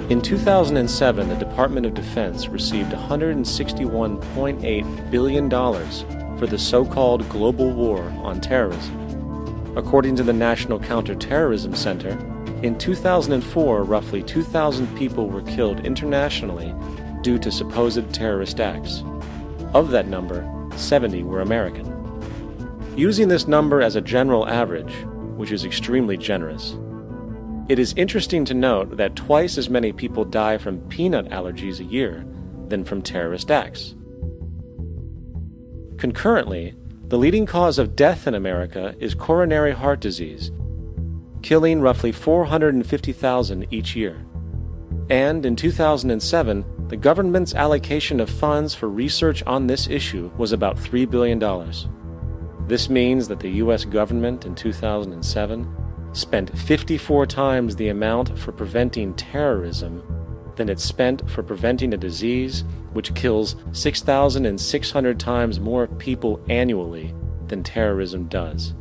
In 2007, the Department of Defense received $161.8 billion for the so-called global war on terrorism. According to the National Counterterrorism Center, in 2004, roughly 2,000 people were killed internationally due to supposed terrorist acts. Of that number, 70 were American. Using this number as a general average, which is extremely generous, it is interesting to note that twice as many people die from peanut allergies a year than from terrorist acts. Concurrently, the leading cause of death in America is coronary heart disease, killing roughly 450,000 each year. And in 2007, the government's allocation of funds for research on this issue was about $3 billion. This means that the U.S. government in 2007 spent 54 times the amount for preventing terrorism than it spent for preventing a disease which kills 6,600 times more people annually than terrorism does.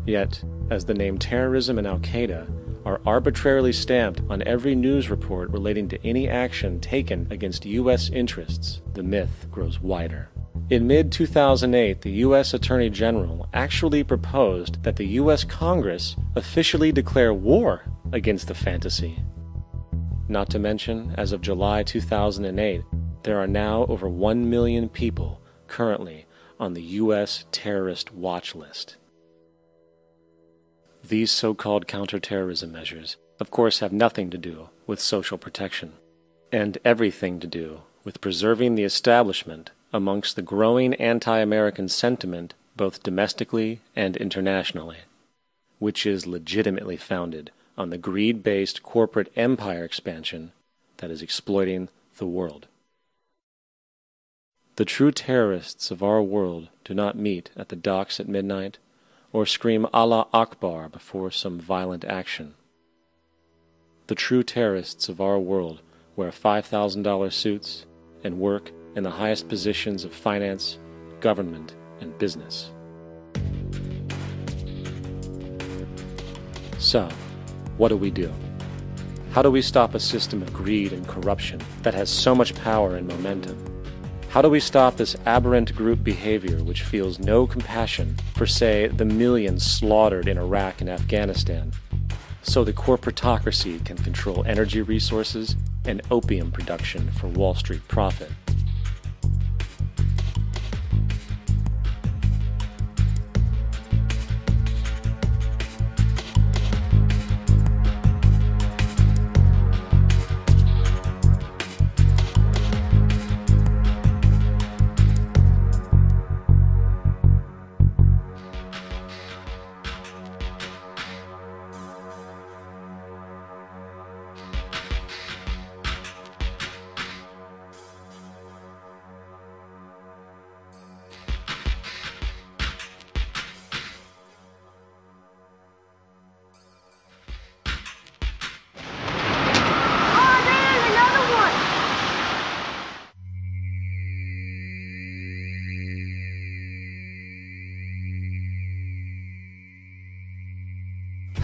Yet, as the name terrorism and Al-Qaeda are arbitrarily stamped on every news report relating to any action taken against U.S. interests, the myth grows wider. In mid-2008, the U.S. Attorney General actually proposed that the U.S. Congress officially declare war against the fantasy. Not to mention, as of July 2008, there are now over 1 million people currently on the U.S. terrorist watch list. These so-called counterterrorism measures, of course, have nothing to do with social protection, and everything to do with preserving the establishment amongst the growing anti-American sentiment both domestically and internationally, which is legitimately founded on the greed-based corporate empire expansion that is exploiting the world. The true terrorists of our world do not meet at the docks at midnight or scream Allah Akbar before some violent action. The true terrorists of our world wear $5,000 suits and work in the highest positions of finance, government, and business. So, what do? How do we stop a system of greed and corruption that has so much power and momentum? How do we stop this aberrant group behavior which feels no compassion for, say, the millions slaughtered in Iraq and Afghanistan, so the corporatocracy can control energy resources and opium production for Wall Street profit?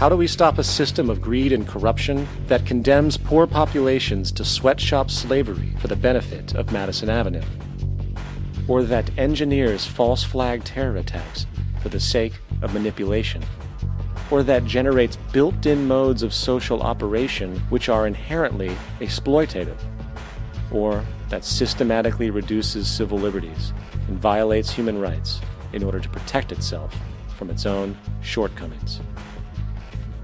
How do we stop a system of greed and corruption that condemns poor populations to sweatshop slavery for the benefit of Madison Avenue? Or that engineers false flag terror attacks for the sake of manipulation? Or that generates built-in modes of social operation which are inherently exploitative? Or that systematically reduces civil liberties and violates human rights in order to protect itself from its own shortcomings?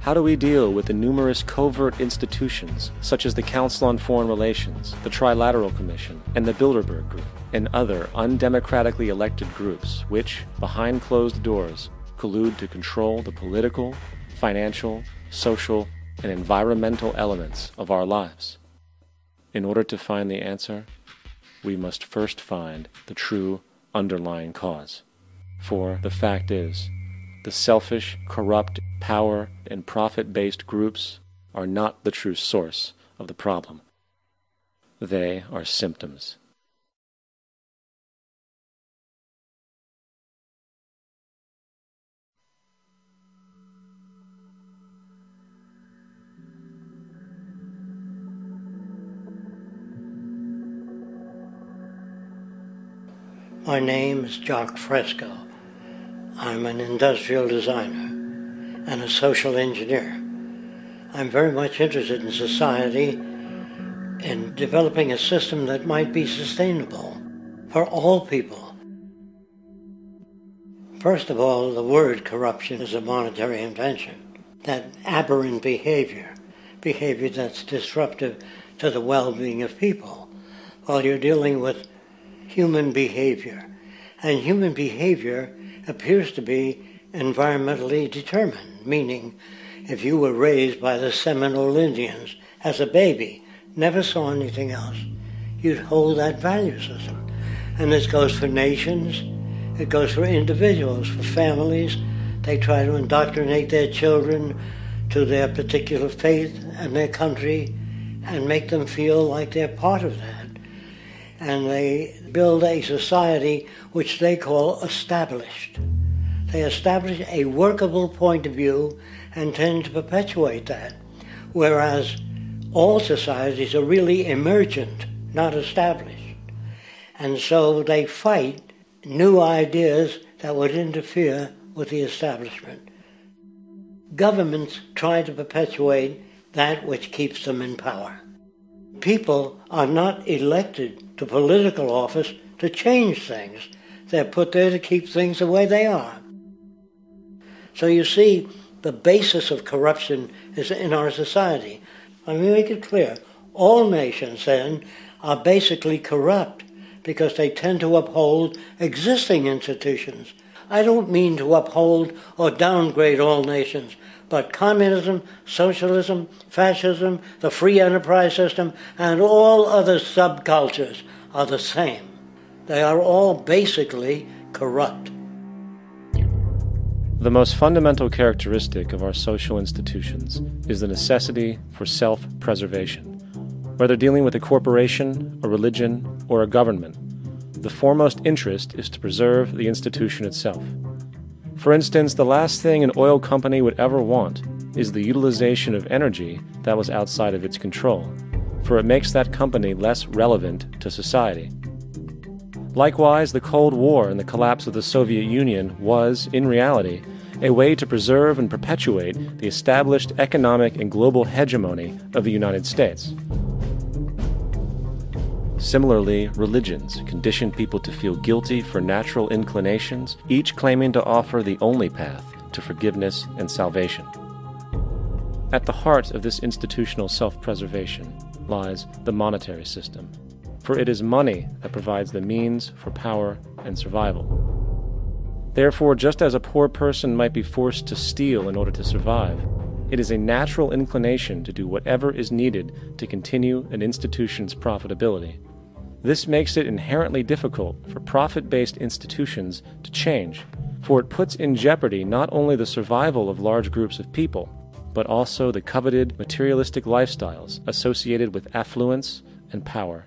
How do we deal with the numerous covert institutions, such as the Council on Foreign Relations, the Trilateral Commission, and the Bilderberg Group, and other undemocratically elected groups which, behind closed doors, collude to control the political, financial, social, and environmental elements of our lives? In order to find the answer, we must first find the true underlying cause. For the fact is, the selfish, corrupt, power, and profit-based groups are not the true source of the problem. They are symptoms. My name is Jock Fresco. I'm an industrial designer and a social engineer. I'm very much interested in society and developing a system that might be sustainable for all people. First of all, the word corruption is a monetary invention. That aberrant behavior that's disruptive to the well-being of people, Well, you're dealing with human behavior. And human behavior appears to be environmentally determined, meaning if you were raised by the Seminole Indians as a baby, never saw anything else, you'd hold that value system. And this goes for nations, it goes for individuals, for families. They try to indoctrinate their children to their particular faith and their country and make them feel like they're part of that. And they build a society which they call established. They establish a workable point of view and tend to perpetuate that, whereas all societies are really emergent, not established. And so they fight new ideas that would interfere with the establishment. Governments try to perpetuate that which keeps them in power. People are not elected to political office to change things. They're put there to keep things the way they are. So you see, the basis of corruption is in our society. Let me make it clear. All nations, then, are basically corrupt because they tend to uphold existing institutions. I don't mean to uphold or downgrade all nations, but communism, socialism, fascism, the free enterprise system, and all other subcultures are the same. They are all basically corrupt. The most fundamental characteristic of our social institutions is the necessity for self-preservation. Whether dealing with a corporation, a religion, or a government, the foremost interest is to preserve the institution itself. For instance, the last thing an oil company would ever want is the utilization of energy that was outside of its control, for it makes that company less relevant to society. Likewise, the Cold War and the collapse of the Soviet Union was, in reality, a way to preserve and perpetuate the established economic and global hegemony of the United States. Similarly, religions condition people to feel guilty for natural inclinations, each claiming to offer the only path to forgiveness and salvation. At the heart of this institutional self-preservation lies the monetary system, for it is money that provides the means for power and survival. Therefore, just as a poor person might be forced to steal in order to survive, it is a natural inclination to do whatever is needed to continue an institution's profitability. This makes it inherently difficult for profit-based institutions to change, for it puts in jeopardy not only the survival of large groups of people, but also the coveted materialistic lifestyles associated with affluence and power.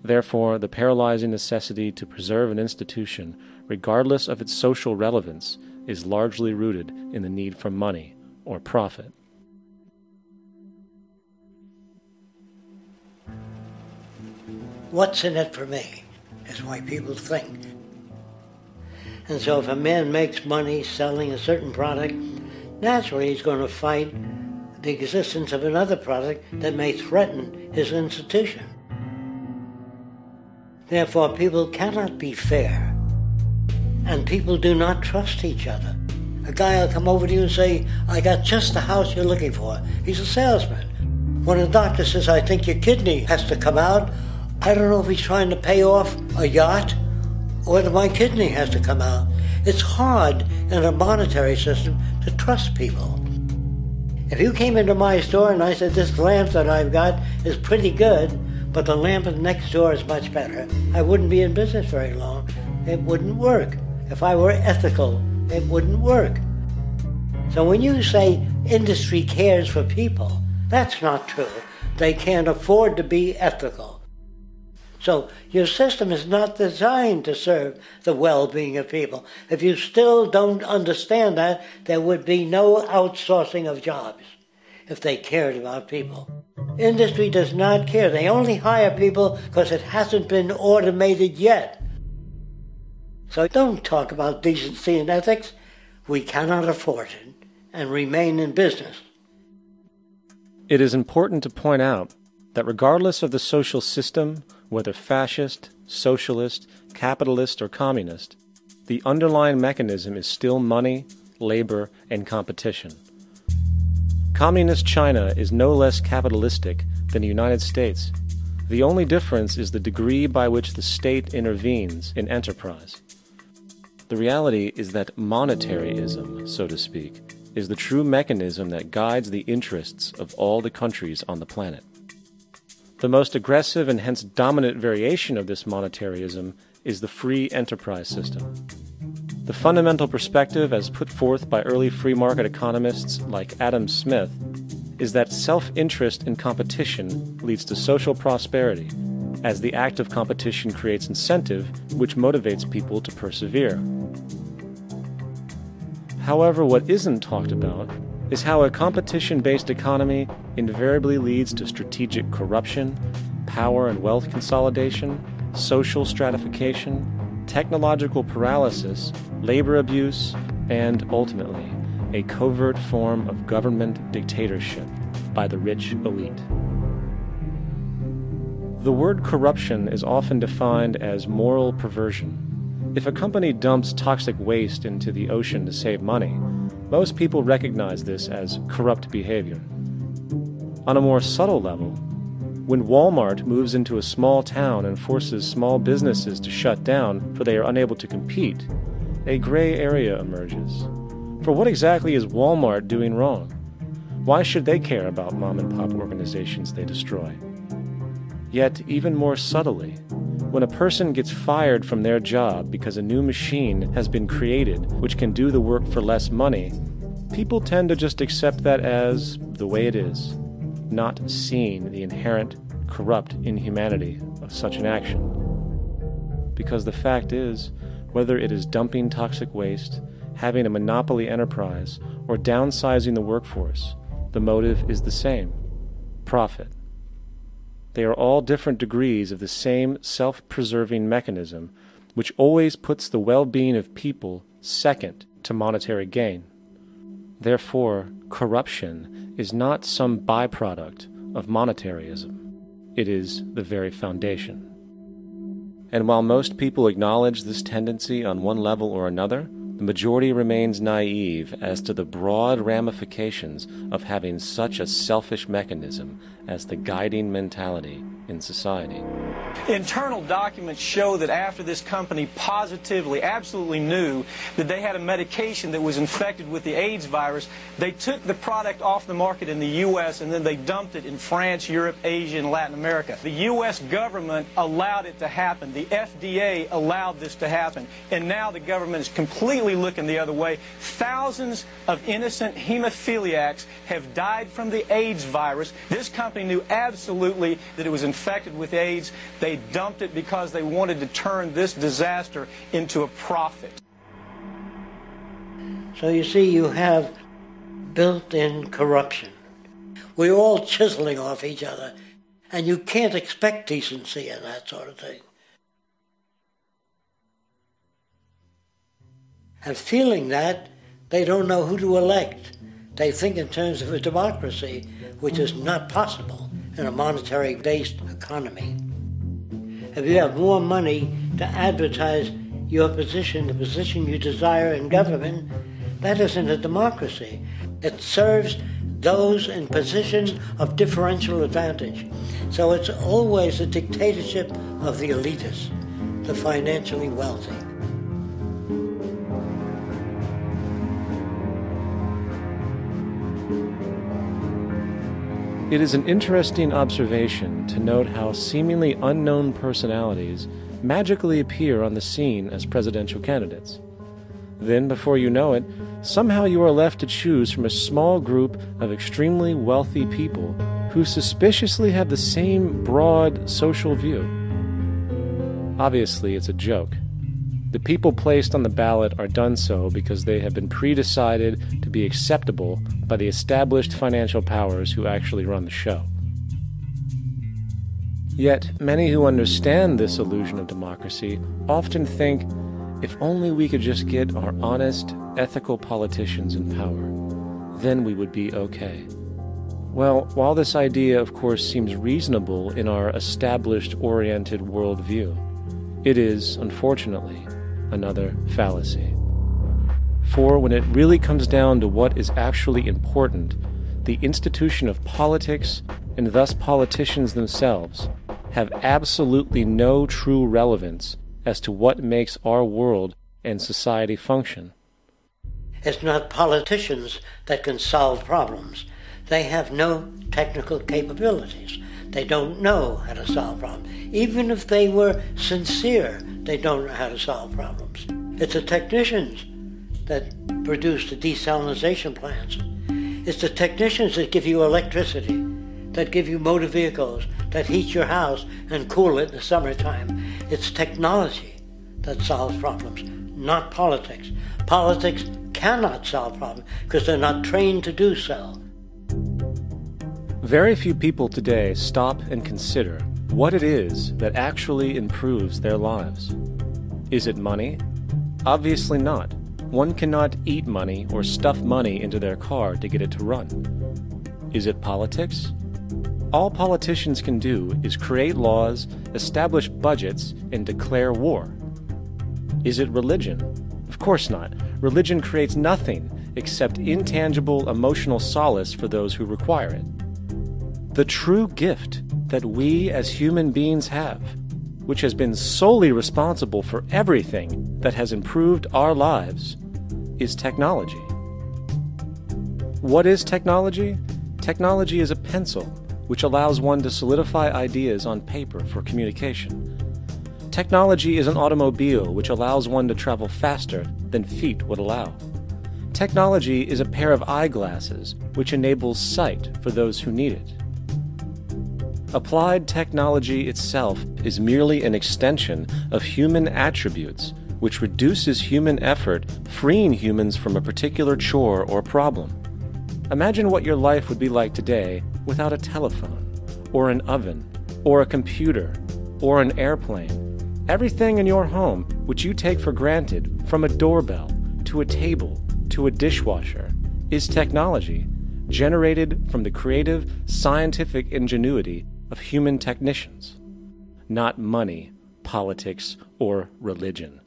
Therefore, the paralyzing necessity to preserve an institution, regardless of its social relevance, is largely rooted in the need for money or profit. What's in it for me is why people think. And so if a man makes money selling a certain product, naturally he's going to fight the existence of another product that may threaten his institution. Therefore, people cannot be fair, and people do not trust each other. A guy will come over to you and say, I got just the house you're looking for. He's a salesman. When a doctor says, I think your kidney has to come out, I don't know if he's trying to pay off a yacht or whether my kidney has to come out. It's hard in a monetary system to trust people. If you came into my store and I said, this lamp that I've got is pretty good, but the lamp next door is much better, I wouldn't be in business very long. It wouldn't work. If I were ethical, it wouldn't work. So when you say industry cares for people, that's not true. They can't afford to be ethical. So your system is not designed to serve the well-being of people. If you still don't understand that, there would be no outsourcing of jobs if they cared about people. Industry does not care. They only hire people because it hasn't been automated yet. So don't talk about decency and ethics. We cannot afford it and remain in business. It is important to point out that regardless of the social system, whether fascist, socialist, capitalist, or communist, the underlying mechanism is still money, labor, and competition. Communist China is no less capitalistic than the United States. The only difference is the degree by which the state intervenes in enterprise. The reality is that monetaryism, so to speak, is the true mechanism that guides the interests of all the countries on the planet. The most aggressive and hence dominant variation of this monetaryism is the free enterprise system. The fundamental perspective, as put forth by early free market economists like Adam Smith, is that self-interest in competition leads to social prosperity, as the act of competition creates incentive which motivates people to persevere. However, what isn't talked about is how a competition-based economy invariably leads to strategic corruption, power and wealth consolidation, social stratification, technological paralysis, labor abuse, and, ultimately, a covert form of government dictatorship by the rich elite. The word corruption is often defined as moral perversion. If a company dumps toxic waste into the ocean to save money, most people recognize this as corrupt behavior. On a more subtle level, when Walmart moves into a small town and forces small businesses to shut down for they are unable to compete, a gray area emerges. For what exactly is Walmart doing wrong? Why should they care about mom-and-pop organizations they destroy? Yet, even more subtly, when a person gets fired from their job because a new machine has been created which can do the work for less money, people tend to just accept that as the way it is, not seeing the inherent, corrupt inhumanity of such an action. Because the fact is, whether it is dumping toxic waste, having a monopoly enterprise, or downsizing the workforce, the motive is the same: profit. They are all different degrees of the same self-preserving mechanism, which always puts the well-being of people second to monetary gain. Therefore, corruption is not some byproduct of monetaryism. It is the very foundation. And while most people acknowledge this tendency on one level or another, the majority remains naive as to the broad ramifications of having such a selfish mechanism as the guiding mentality in society. Internal documents show that after this company positively, absolutely knew that they had a medication that was infected with the AIDS virus, they took the product off the market in the U.S. and then they dumped it in France, Europe, Asia, and Latin America. The U.S. government allowed it to happen. The FDA allowed this to happen. And now the government is completely looking the other way. Thousands of innocent hemophiliacs have died from the AIDS virus. This company knew absolutely that it was infected with AIDS. They dumped it because they wanted to turn this disaster into a profit. So you see, you have built-in corruption. We're all chiseling off each other, and you can't expect decency in that sort of thing. And feeling that, they don't know who to elect. They think in terms of a democracy, which is not possible in a monetary-based economy. If you have more money to advertise your position, the position you desire in government, that isn't a democracy. It serves those in positions of differential advantage. So it's always a dictatorship of the elitists, the financially wealthy. It is an interesting observation to note how seemingly unknown personalities magically appear on the scene as presidential candidates. Then, before you know it, somehow you are left to choose from a small group of extremely wealthy people who suspiciously have the same broad social view. Obviously, it's a joke. The people placed on the ballot are done so because they have been pre-decided to be acceptable by the established financial powers who actually run the show. Yet, many who understand this illusion of democracy often think, if only we could just get our honest, ethical politicians in power, then we would be okay. Well, while this idea, of course, seems reasonable in our established-oriented worldview, it is, unfortunately, another fallacy. For when it really comes down to what is actually important, the institution of politics, and thus politicians themselves, have absolutely no true relevance as to what makes our world and society function. It's not politicians that can solve problems. They have no technical capabilities. They don't know how to solve problems. Even if they were sincere, they don't know how to solve problems. It's the technicians that produce the desalination plants. It's the technicians that give you electricity, that give you motor vehicles, that heat your house and cool it in the summertime. It's technology that solves problems, not politics. Politics cannot solve problems because they're not trained to do so. Very few people today stop and consider what it is that actually improves their lives. Is it money? Obviously not. One cannot eat money or stuff money into their car to get it to run. Is it politics? All politicians can do is create laws, establish budgets, and declare war. Is it religion? Of course not. Religion creates nothing except intangible emotional solace for those who require it. The true gift that we as human beings have, which has been solely responsible for everything that has improved our lives, is technology. What is technology? Technology is a pencil which allows one to solidify ideas on paper for communication. Technology is an automobile which allows one to travel faster than feet would allow. Technology is a pair of eyeglasses which enables sight for those who need it. Applied technology itself is merely an extension of human attributes which reduces human effort, freeing humans from a particular chore or problem. Imagine what your life would be like today without a telephone, or an oven, or a computer, or an airplane. Everything in your home which you take for granted, from a doorbell to a table to a dishwasher, is technology generated from the creative, scientific ingenuity of human technicians, not money, politics, or religion.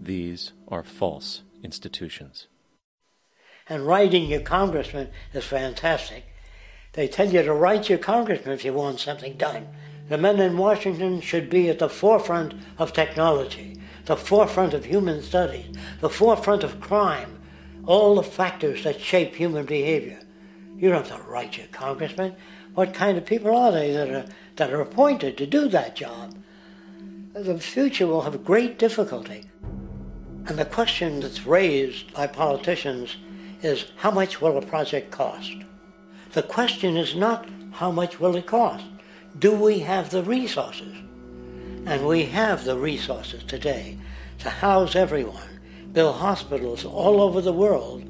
These are false institutions. And writing your congressman is fantastic. They tell you to write your congressman if you want something done. The men in Washington should be at the forefront of technology, the forefront of human studies, the forefront of crime, all the factors that shape human behavior. You don't have to write your congressman. What kind of people are they that are appointed to do that job? The future will have great difficulty. And the question that's raised by politicians is, how much will a project cost? The question is not, how much will it cost? Do we have the resources? And we have the resources today to house everyone, build hospitals all over the world,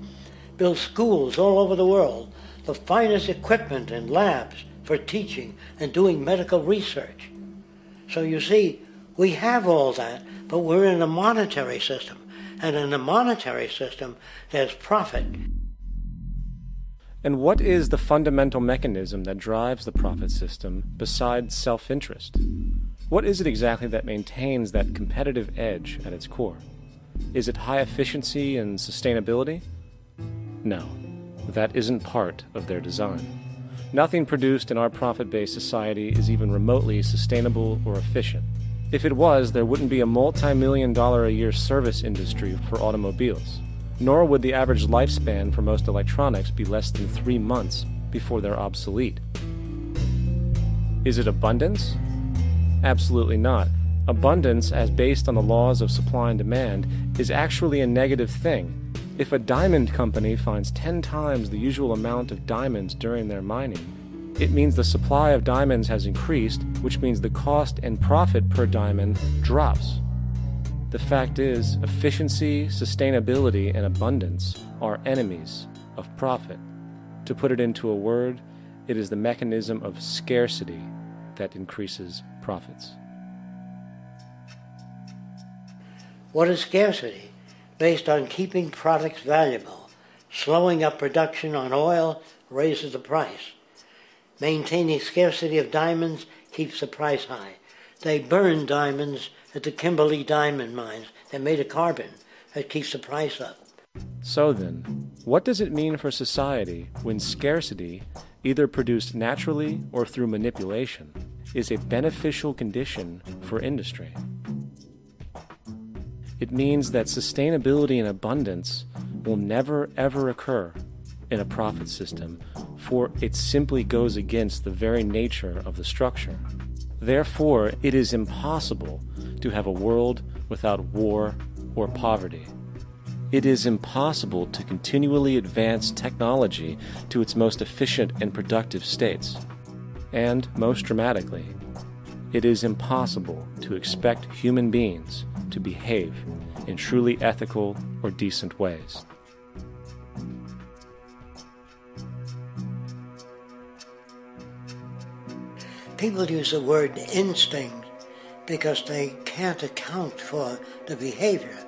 build schools all over the world, the finest equipment and labs for teaching and doing medical research. So you see, we have all that, but we're in a monetary system. And in a monetary system, there's profit. And what is the fundamental mechanism that drives the profit system besides self-interest? What is it exactly that maintains that competitive edge at its core? Is it high efficiency and sustainability? No, that isn't part of their design. Nothing produced in our profit-based society is even remotely sustainable or efficient. If it was, there wouldn't be a multi-million-dollar-a-year service industry for automobiles, nor would the average lifespan for most electronics be less than 3 months before they're obsolete. Is it abundance? Absolutely not. Abundance, as based on the laws of supply and demand, is actually a negative thing. If a diamond company finds 10 times the usual amount of diamonds during their mining, it means the supply of diamonds has increased, which means the cost and profit per diamond drops. The fact is, efficiency, sustainability, and abundance are enemies of profit. To put it into a word, it is the mechanism of scarcity that increases profits. What is scarcity? Based on keeping products valuable. Slowing up production on oil raises the price. Maintaining scarcity of diamonds keeps the price high. They burn diamonds at the Kimberley diamond mines. They're made of carbon. That keeps the price up. So then, what does it mean for society when scarcity, either produced naturally or through manipulation, is a beneficial condition for industry. It means that sustainability and abundance will never ever occur in a profit system, for it simply goes against the very nature of the structure. Therefore, it is impossible to have a world without war or poverty. It is impossible to continually advance technology to its most efficient and productive states. And, most dramatically, it is impossible to expect human beings to behave in truly ethical or decent ways. People use the word instinct because they can't account for the behavior.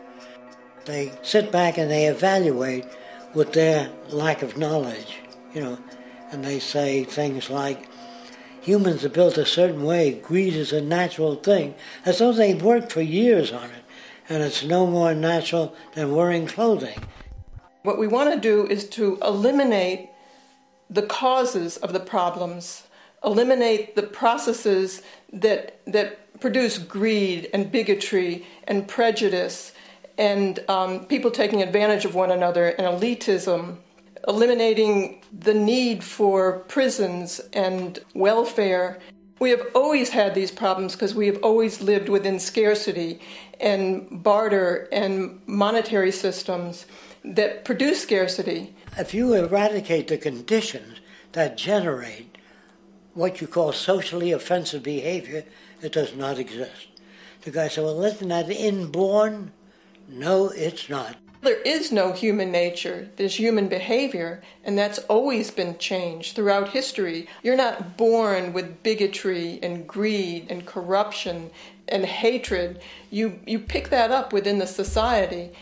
They sit back and they evaluate with their lack of knowledge, and they say things like, humans are built a certain way, greed is a natural thing, as though they've worked for years on it, and it's no more natural than wearing clothing. What we want to do is to eliminate the causes of the problems, eliminate the processes that produce greed and bigotry and prejudice and people taking advantage of one another and elitism, eliminating the need for prisons and welfare. We have always had these problems because we have always lived within scarcity and barter and monetary systems that produce scarcity. If you eradicate the conditions that generate what you call socially offensive behavior, it does not exist. The guy said, well, isn't that inborn? No, it's not. There is no human nature. There's human behavior, and that's always been changed throughout history. You're not born with bigotry and greed and corruption and hatred. You pick that up within the society.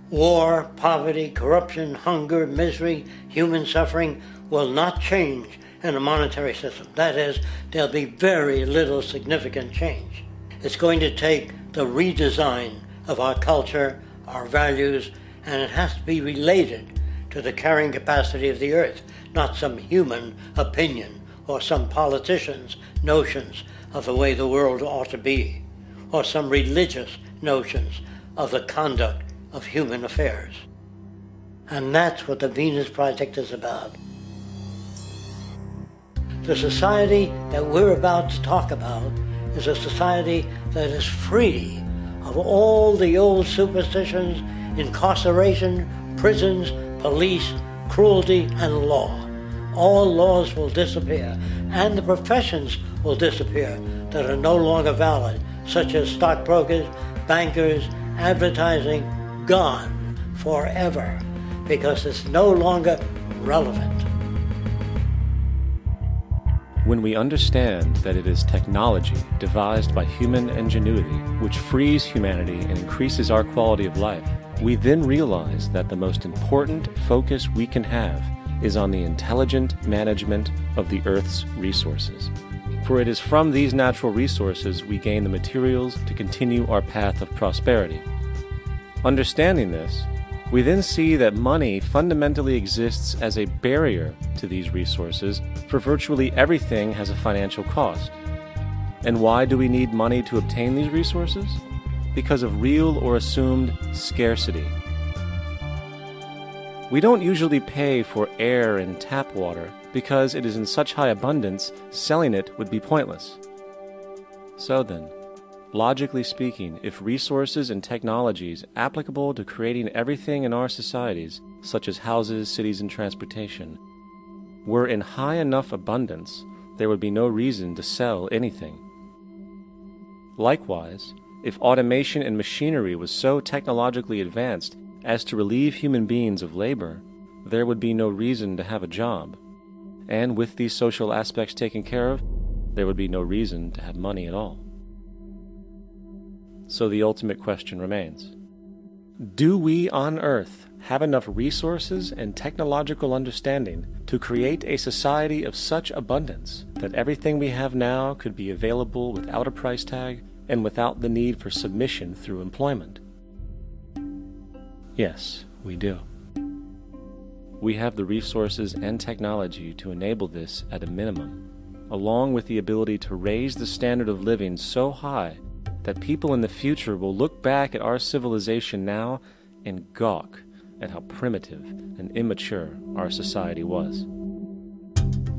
War, poverty, corruption, hunger, misery, human suffering will not change in a monetary system. That is, there'll be very little significant change. It's going to take the redesign of our culture, our values, and it has to be related to the carrying capacity of the earth, not some human opinion or some politician's notions of the way the world ought to be, or some religious notions of the conduct of human affairs. And that's what the Venus Project is about. The society that we're about to talk about is a society that is free of all the old superstitions, incarceration, prisons, police, cruelty, and law. All laws will disappear, and the professions will disappear that are no longer valid, such as stockbrokers, bankers, advertising, gone forever, because it's no longer relevant. When we understand that it is technology devised by human ingenuity which frees humanity and increases our quality of life, we then realize that the most important focus we can have is on the intelligent management of the Earth's resources. For it is from these natural resources we gain the materials to continue our path of prosperity. Understanding this, we then see that money fundamentally exists as a barrier to these resources, for virtually everything has a financial cost. And why do we need money to obtain these resources? Because of real or assumed scarcity. We don't usually pay for air and tap water because it is in such high abundance, selling it would be pointless. So then, logically speaking, if resources and technologies applicable to creating everything in our societies, such as houses, cities, and transportation, were in high enough abundance, there would be no reason to sell anything. Likewise, if automation and machinery was so technologically advanced as to relieve human beings of labor, there would be no reason to have a job. And with these social aspects taken care of, there would be no reason to have money at all. So the ultimate question remains. Do we on Earth have enough resources and technological understanding to create a society of such abundance that everything we have now could be available without a price tag and without the need for submission through employment? Yes, we do. We have the resources and technology to enable this at a minimum, along with the ability to raise the standard of living so high that people in the future will look back at our civilization now and gawk at how primitive and immature our society was.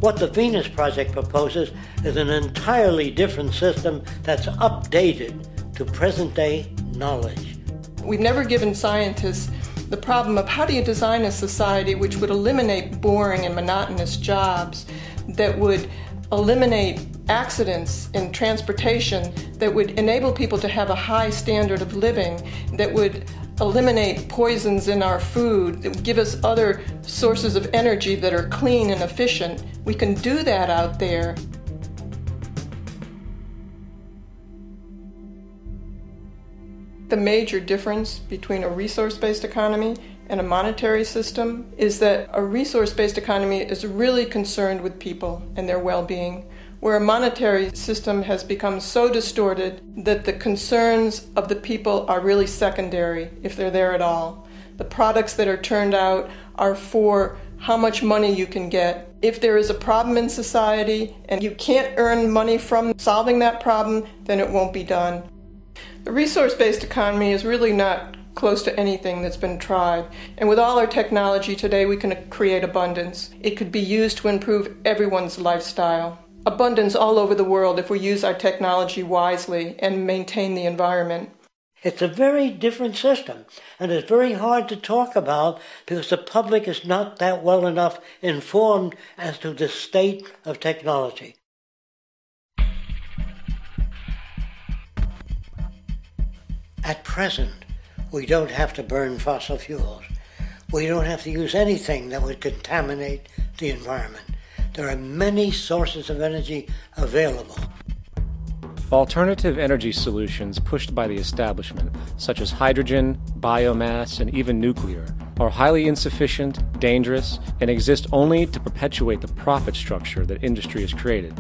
What the Venus Project proposes is an entirely different system that's updated to present-day knowledge. We've never given scientists the problem of how do you design a society which would eliminate boring and monotonous jobs, that would eliminate accidents in transportation, that would enable people to have a high standard of living, that would eliminate poisons in our food, that would give us other sources of energy that are clean and efficient. We can do that out there. The major difference between a resource-based economy and a monetary system is that a resource-based economy is really concerned with people and their well-being, where a monetary system has become so distorted that the concerns of the people are really secondary, if they're there at all. The products that are turned out are for how much money you can get. If there is a problem in society and you can't earn money from solving that problem, then it won't be done. The resource-based economy is really not close to anything that's been tried. And with all our technology today, we can create abundance. It could be used to improve everyone's lifestyle. Abundance all over the world if we use our technology wisely and maintain the environment. It's a very different system, and it's very hard to talk about because the public is not that well enough informed as to the state of technology. At present, we don't have to burn fossil fuels. We don't have to use anything that would contaminate the environment. There are many sources of energy available. Alternative energy solutions pushed by the establishment, such as hydrogen, biomass, and even nuclear, are highly insufficient, dangerous, and exist only to perpetuate the profit structure that industry has created.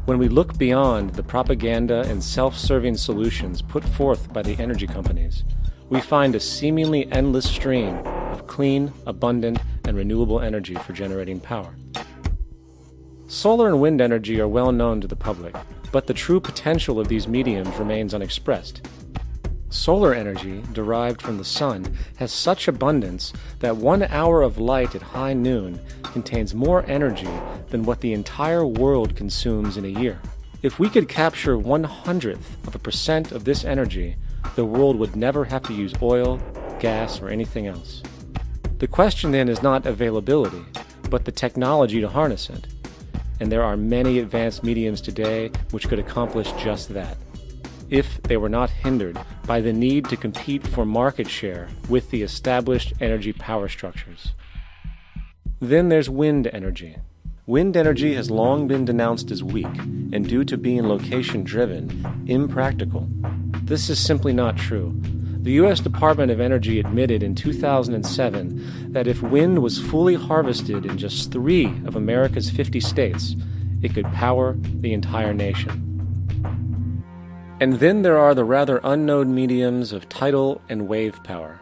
When we look beyond the propaganda and self-serving solutions put forth by the energy companies, we find a seemingly endless stream of clean, abundant, and renewable energy for generating power. Solar and wind energy are well known to the public, but the true potential of these mediums remains unexpressed. Solar energy, derived from the sun, has such abundance that 1 hour of light at high noon contains more energy than what the entire world consumes in a year. If we could capture 1/100% of this energy, the world would never have to use oil, gas, or anything else. The question then is not availability, but the technology to harness it. And there are many advanced mediums today which could accomplish just that, if they were not hindered by the need to compete for market share with the established energy power structures. Then there's wind energy. Wind energy has long been denounced as weak, and due to being location-driven, impractical. This is simply not true. The U.S. Department of Energy admitted in 2007 that if wind was fully harvested in just 3 of America's 50 states, it could power the entire nation. And then there are the rather unknown mediums of tidal and wave power.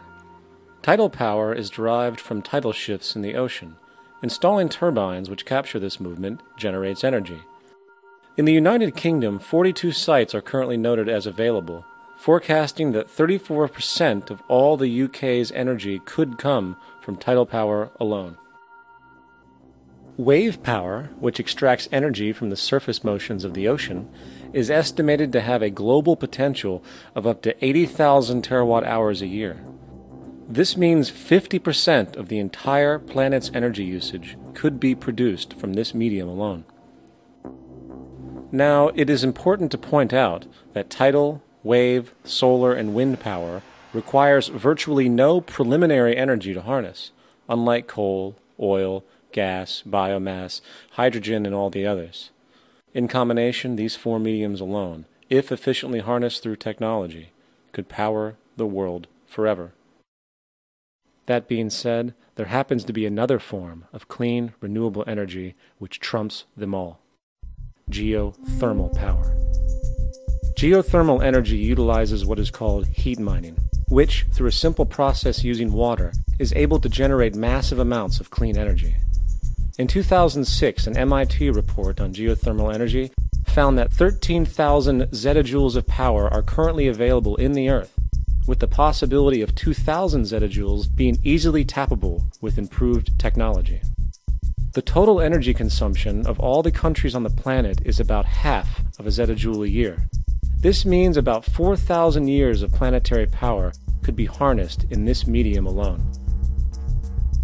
Tidal power is derived from tidal shifts in the ocean. Installing turbines which capture this movement generates energy. In the United Kingdom, 42 sites are currently noted as available, forecasting that 34% of all the UK's energy could come from tidal power alone. Wave power, which extracts energy from the surface motions of the ocean, is estimated to have a global potential of up to 80,000 terawatt-hours a year. This means 50% of the entire planet's energy usage could be produced from this medium alone. Now, it is important to point out that tidal, wave, solar, and wind power requires virtually no preliminary energy to harness, unlike coal, oil, gas, biomass, hydrogen, and all the others. In combination, these 4 mediums alone, if efficiently harnessed through technology, could power the world forever. That being said, there happens to be another form of clean, renewable energy which trumps them all: geothermal power. Geothermal energy utilizes what is called heat mining, which, through a simple process using water, is able to generate massive amounts of clean energy. In 2006, an MIT report on geothermal energy found that 13,000 zettajoules of power are currently available in the Earth, with the possibility of 2,000 zettajoules being easily tappable with improved technology. The total energy consumption of all the countries on the planet is about half of a zettajoule a year. This means about 4,000 years of planetary power could be harnessed in this medium alone.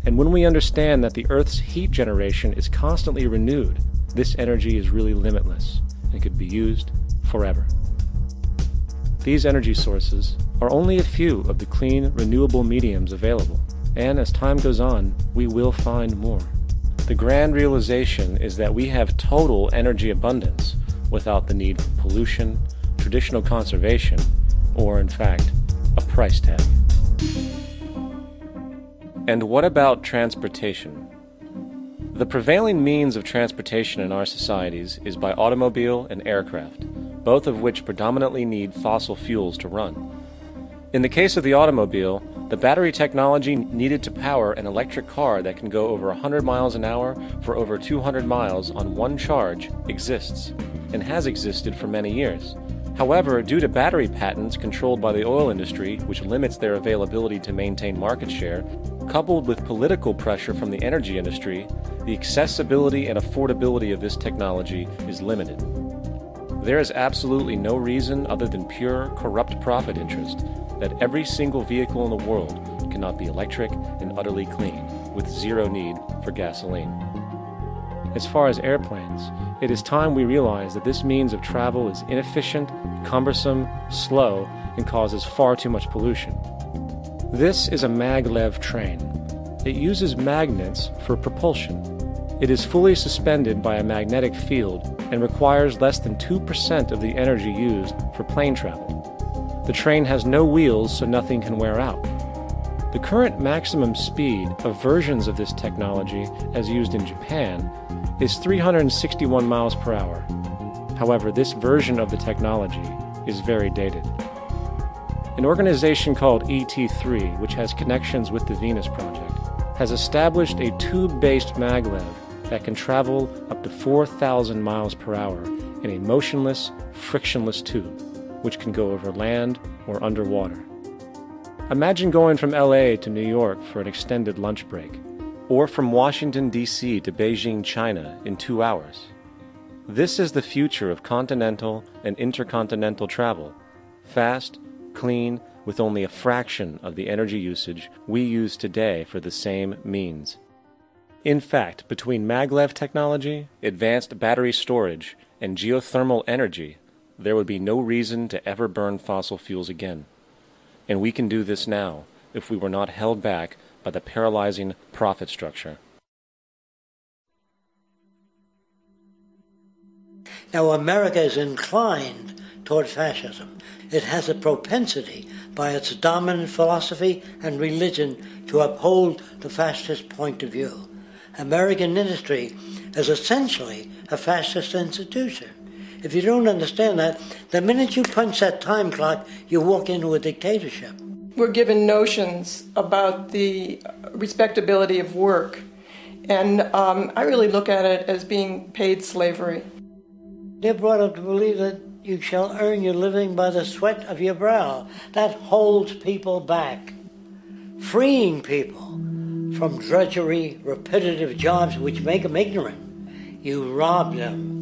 And when we understand that the Earth's heat generation is constantly renewed, this energy is really limitless and could be used forever. These energy sources are only a few of the clean, renewable mediums available, and as time goes on, we will find more. The grand realization is that we have total energy abundance without the need for pollution, traditional conservation, or, in fact, a price tag. And what about transportation? The prevailing means of transportation in our societies is by automobile and aircraft, both of which predominantly need fossil fuels to run. In the case of the automobile, the battery technology needed to power an electric car that can go over 100 miles an hour for over 200 miles on one charge exists, and has existed for many years. However, due to battery patents controlled by the oil industry, which limits their availability to maintain market share, coupled with political pressure from the energy industry, the accessibility and affordability of this technology is limited. There is absolutely no reason other than pure, corrupt profit interest that every single vehicle in the world cannot be electric and utterly clean, with zero need for gasoline. As far as airplanes, it is time we realize that this means of travel is inefficient, cumbersome, slow, and causes far too much pollution. This is a maglev train. It uses magnets for propulsion. It is fully suspended by a magnetic field and requires less than 2% of the energy used for plane travel. The train has no wheels, so nothing can wear out. The current maximum speed of versions of this technology, as used in Japan, is 361 miles per hour. However, this version of the technology is very dated. An organization called ET3, which has connections with the Venus Project, has established a tube-based maglev that can travel up to 4,000 miles per hour in a motionless, frictionless tube, which can go over land or underwater. Imagine going from LA to New York for an extended lunch break, or from Washington, D.C. to Beijing, China in 2 hours. This is the future of continental and intercontinental travel, fast, clean, with only a fraction of the energy usage we use today for the same means. In fact, between maglev technology, advanced battery storage, and geothermal energy, there would be no reason to ever burn fossil fuels again. And we can do this now if we were not held back by the paralyzing profit structure. Now, America is inclined toward fascism. It has a propensity by its dominant philosophy and religion to uphold the fascist point of view. American industry is essentially a fascist institution. If you don't understand that, the minute you punch that time clock, you walk into a dictatorship. We're given notions about the respectability of work, and I really look at it as being paid slavery. They're brought up to believe that you shall earn your living by the sweat of your brow. That holds people back, freeing people from drudgery, repetitive jobs which make them ignorant. You rob them.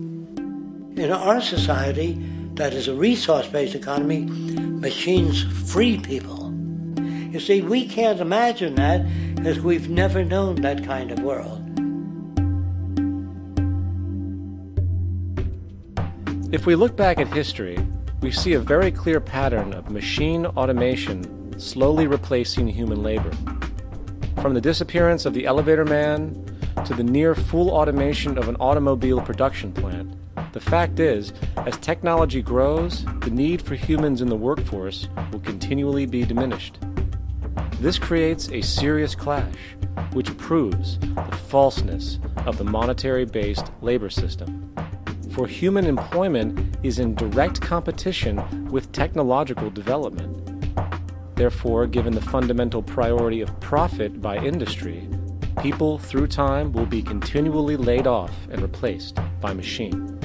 In our society, that is a resource-based economy, machines free people. You see, we can't imagine that because we've never known that kind of world. If we look back at history, we see a very clear pattern of machine automation slowly replacing human labor. From the disappearance of the elevator man to the near full automation of an automobile production plant, the fact is, as technology grows, the need for humans in the workforce will continually be diminished. This creates a serious clash, which proves the falseness of the monetary-based labor system. For human employment is in direct competition with technological development. Therefore, given the fundamental priority of profit by industry, people through time will be continually laid off and replaced by machine.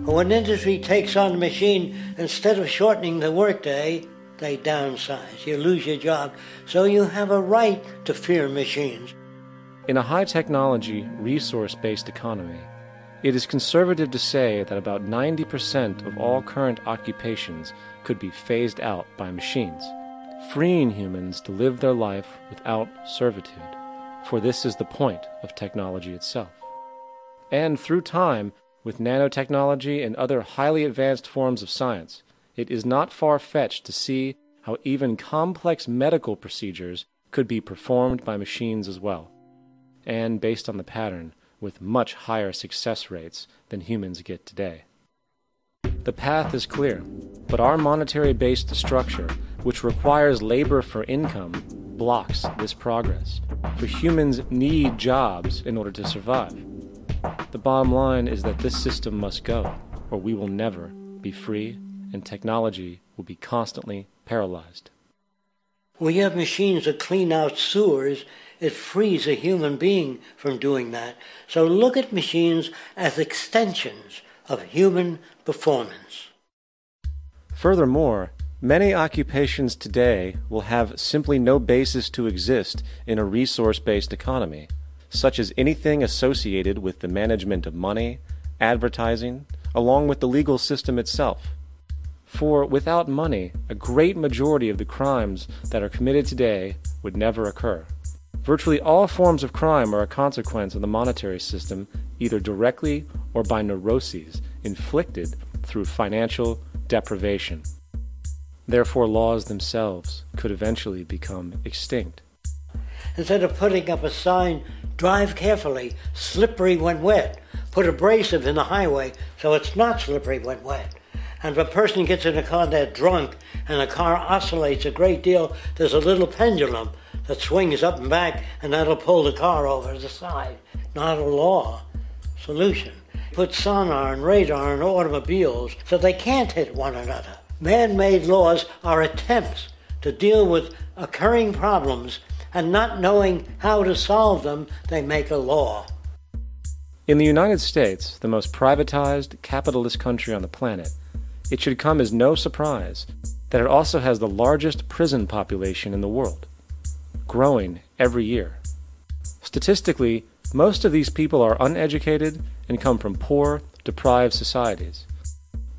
When industry takes on a machine, instead of shortening the workday, they downsize. You lose your job. So you have a right to fear machines. In a high-technology, resource-based economy, it is conservative to say that about 90% of all current occupations could be phased out by machines, freeing humans to live their life without servitude, for this is the point of technology itself. And through time, with nanotechnology and other highly advanced forms of science, it is not far-fetched to see how even complex medical procedures could be performed by machines as well, and based on the pattern, with much higher success rates than humans get today. The path is clear, but our monetary-based structure, which requires labor for income, blocks this progress, for humans need jobs in order to survive. The bottom line is that this system must go, or we will never be free, and technology will be constantly paralyzed. When you have machines that clean out sewers, it frees a human being from doing that. So look at machines as extensions of human performance. Furthermore, many occupations today will have simply no basis to exist in a resource-based economy, such as anything associated with the management of money, advertising, along with the legal system itself. For without money, a great majority of the crimes that are committed today would never occur. Virtually all forms of crime are a consequence of the monetary system, either directly or by neuroses inflicted through financial deprivation. Therefore, laws themselves could eventually become extinct. Instead of putting up a sign, drive carefully, slippery when wet, put abrasive in the highway so it's not slippery when wet. And if a person gets in a car they're drunk and the car oscillates a great deal, there's a little pendulum that swings up and back, and that'll pull the car over to the side. Not a law. Solution. Put sonar and radar in automobiles so they can't hit one another. Man-made laws are attempts to deal with occurring problems, and not knowing how to solve them, they make a law. In the United States, the most privatized, capitalist country on the planet, it should come as no surprise that it also has the largest prison population in the world, growing every year. Statistically, most of these people are uneducated and come from poor, deprived societies.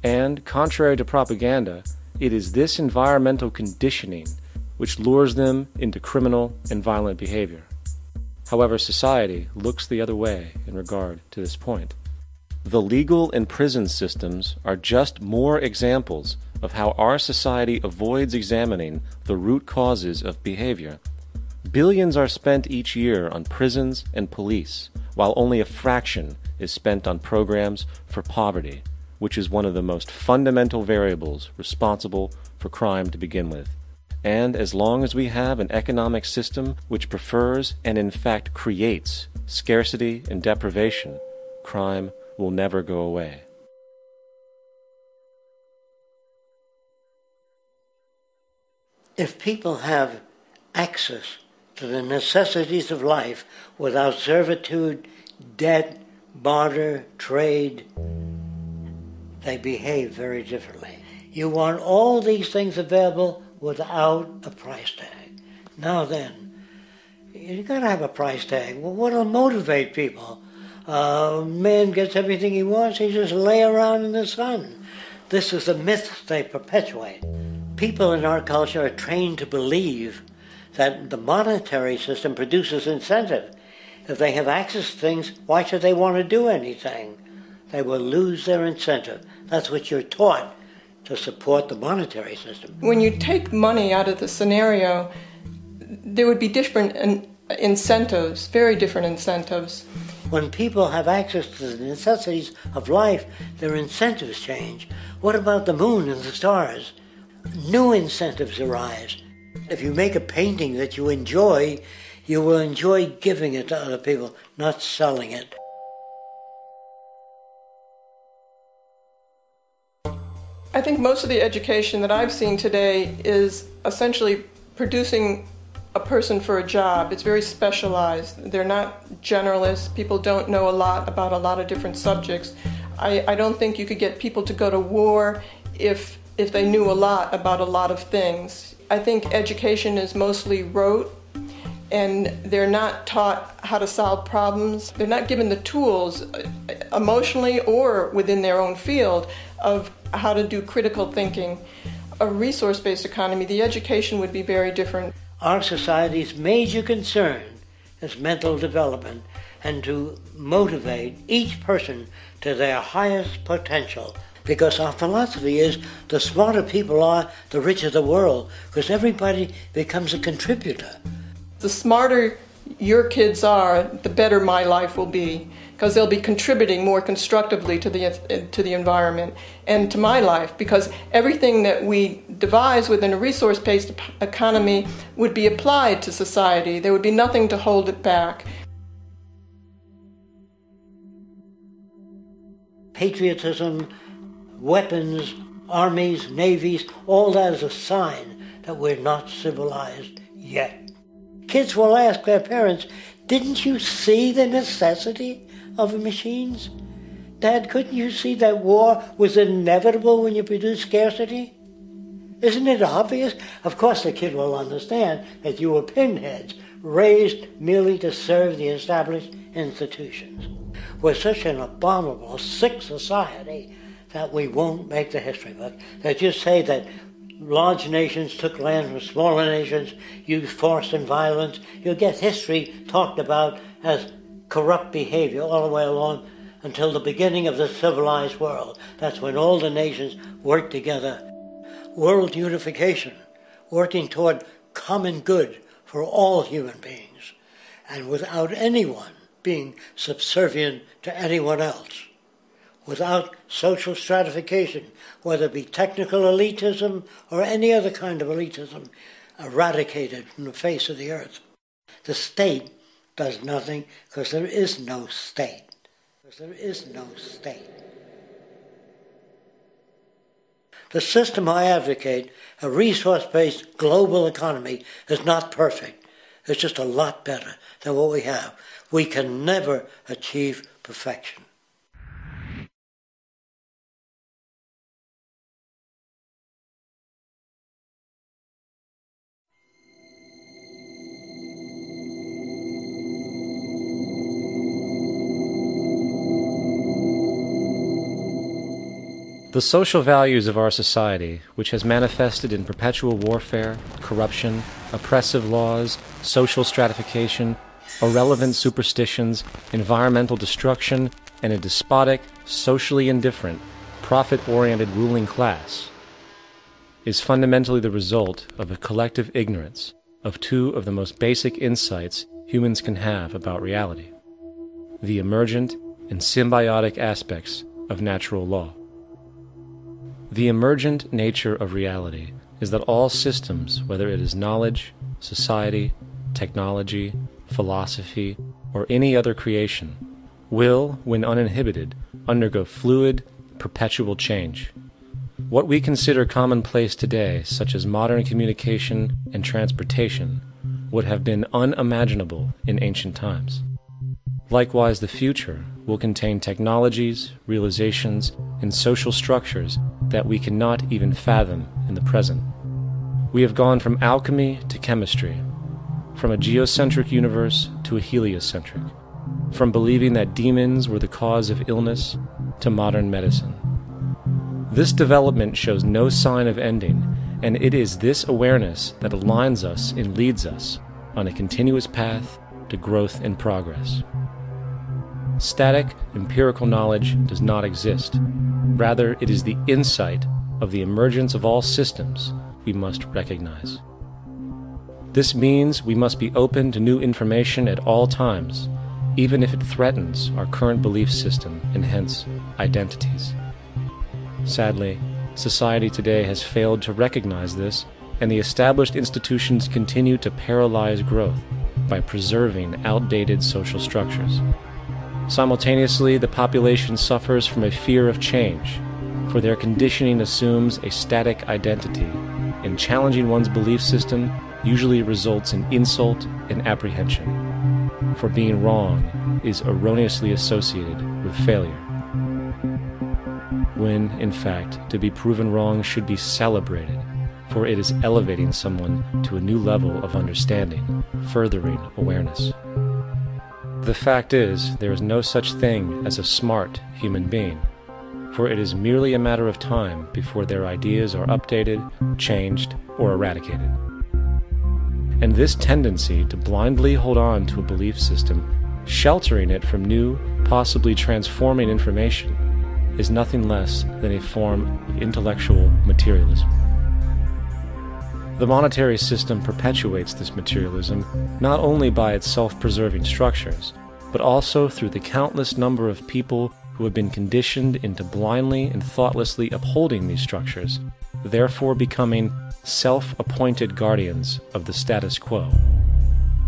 And, contrary to propaganda, it is this environmental conditioning which lures them into criminal and violent behavior. However, society looks the other way in regard to this point. The legal and prison systems are just more examples of how our society avoids examining the root causes of behavior. Billions are spent each year on prisons and police, while only a fraction is spent on programs for poverty, which is one of the most fundamental variables responsible for crime to begin with. And as long as we have an economic system which prefers and in fact creates scarcity and deprivation, crime will never go away. If people have access to the necessities of life without servitude, debt, barter, trade, they behave very differently. You want all these things available without a price tag. Now then, you got to have a price tag. Well, what'll motivate people? Man gets everything he wants, he just lay around in the sun. This is the myth they perpetuate. People in our culture are trained to believe that the monetary system produces incentive. If they have access to things, why should they want to do anything? They will lose their incentive. That's what you're taught to support the monetary system. When you take money out of the scenario, there would be different incentives, very different incentives. When people have access to the necessities of life, their incentives change. What about the moon and the stars? New incentives arise. If you make a painting that you will enjoy giving it to other people, not selling it. I think most of the education that I've seen today is essentially producing a person for a job. It's very specialized. They're not generalists. People don't know a lot about a lot of different subjects. I don't think you could get people to go to war if they knew a lot about a lot of things. I think education is mostly rote, and they're not taught how to solve problems. They're not given the tools emotionally or within their own field of how to do critical thinking. A resource-based economy, the education would be very different. Our society's major concern is mental development and to motivate each person to their highest potential. Because our philosophy is the smarter people are, the richer the world, because everybody becomes a contributor. The smarter your kids are, the better my life will be, because they'll be contributing more constructively to the environment and to my life, because everything that we devise within a resource-based economy would be applied to society. There would be nothing to hold it back. Patriotism, weapons, armies, navies, all that is a sign that we're not civilized yet. Kids will ask their parents, didn't you see the necessity of machines? Dad, couldn't you see that war was inevitable when you produce scarcity? Isn't it obvious? Of course the kid will understand that you were pinheads, raised merely to serve the established institutions. We're such an abominable, sick society that we won't make the history book. They just say that large nations took land from smaller nations, used force and violence. You'll get history talked about as corrupt behavior all the way along until the beginning of the civilized world. That's when all the nations work together. World unification, working toward common good for all human beings, and without anyone being subservient to anyone else, without social stratification, whether it be technical elitism or any other kind of elitism, eradicated from the face of the earth. The state does nothing because there is no state. There is no state. The system I advocate, a resource-based global economy, is not perfect. It's just a lot better than what we have. We can never achieve perfection. The social values of our society, which has manifested in perpetual warfare, corruption, oppressive laws, social stratification, irrelevant superstitions, environmental destruction, and a despotic, socially indifferent, profit-oriented ruling class, is fundamentally the result of a collective ignorance of two of the most basic insights humans can have about reality: the emergent and symbiotic aspects of natural law. The emergent nature of reality is that all systems, whether it is knowledge, society, technology, philosophy, or any other creation, will, when uninhibited, undergo fluid, perpetual change. What we consider commonplace today, such as modern communication and transportation, would have been unimaginable in ancient times. Likewise, the future will contain technologies, realizations, and social structures that we cannot even fathom in the present. We have gone from alchemy to chemistry, from a geocentric universe to a heliocentric, from believing that demons were the cause of illness to modern medicine. This development shows no sign of ending, and it is this awareness that aligns us and leads us on a continuous path to growth and progress. Static, empirical knowledge does not exist. Rather, it is the insight of the emergence of all systems we must recognize. This means we must be open to new information at all times, even if it threatens our current belief system and hence identities. Sadly, society today has failed to recognize this, and the established institutions continue to paralyze growth by preserving outdated social structures. Simultaneously, the population suffers from a fear of change, for their conditioning assumes a static identity, and challenging one's belief system usually results in insult and apprehension, for being wrong is erroneously associated with failure, when, in fact, to be proven wrong should be celebrated, for it is elevating someone to a new level of understanding, furthering awareness. The fact is, there is no such thing as a smart human being, for it is merely a matter of time before their ideas are updated, changed, or eradicated. And this tendency to blindly hold on to a belief system, sheltering it from new, possibly transforming information, is nothing less than a form of intellectual materialism. The monetary system perpetuates this materialism not only by its self-preserving structures, but also through the countless number of people who have been conditioned into blindly and thoughtlessly upholding these structures, therefore becoming self-appointed guardians of the status quo.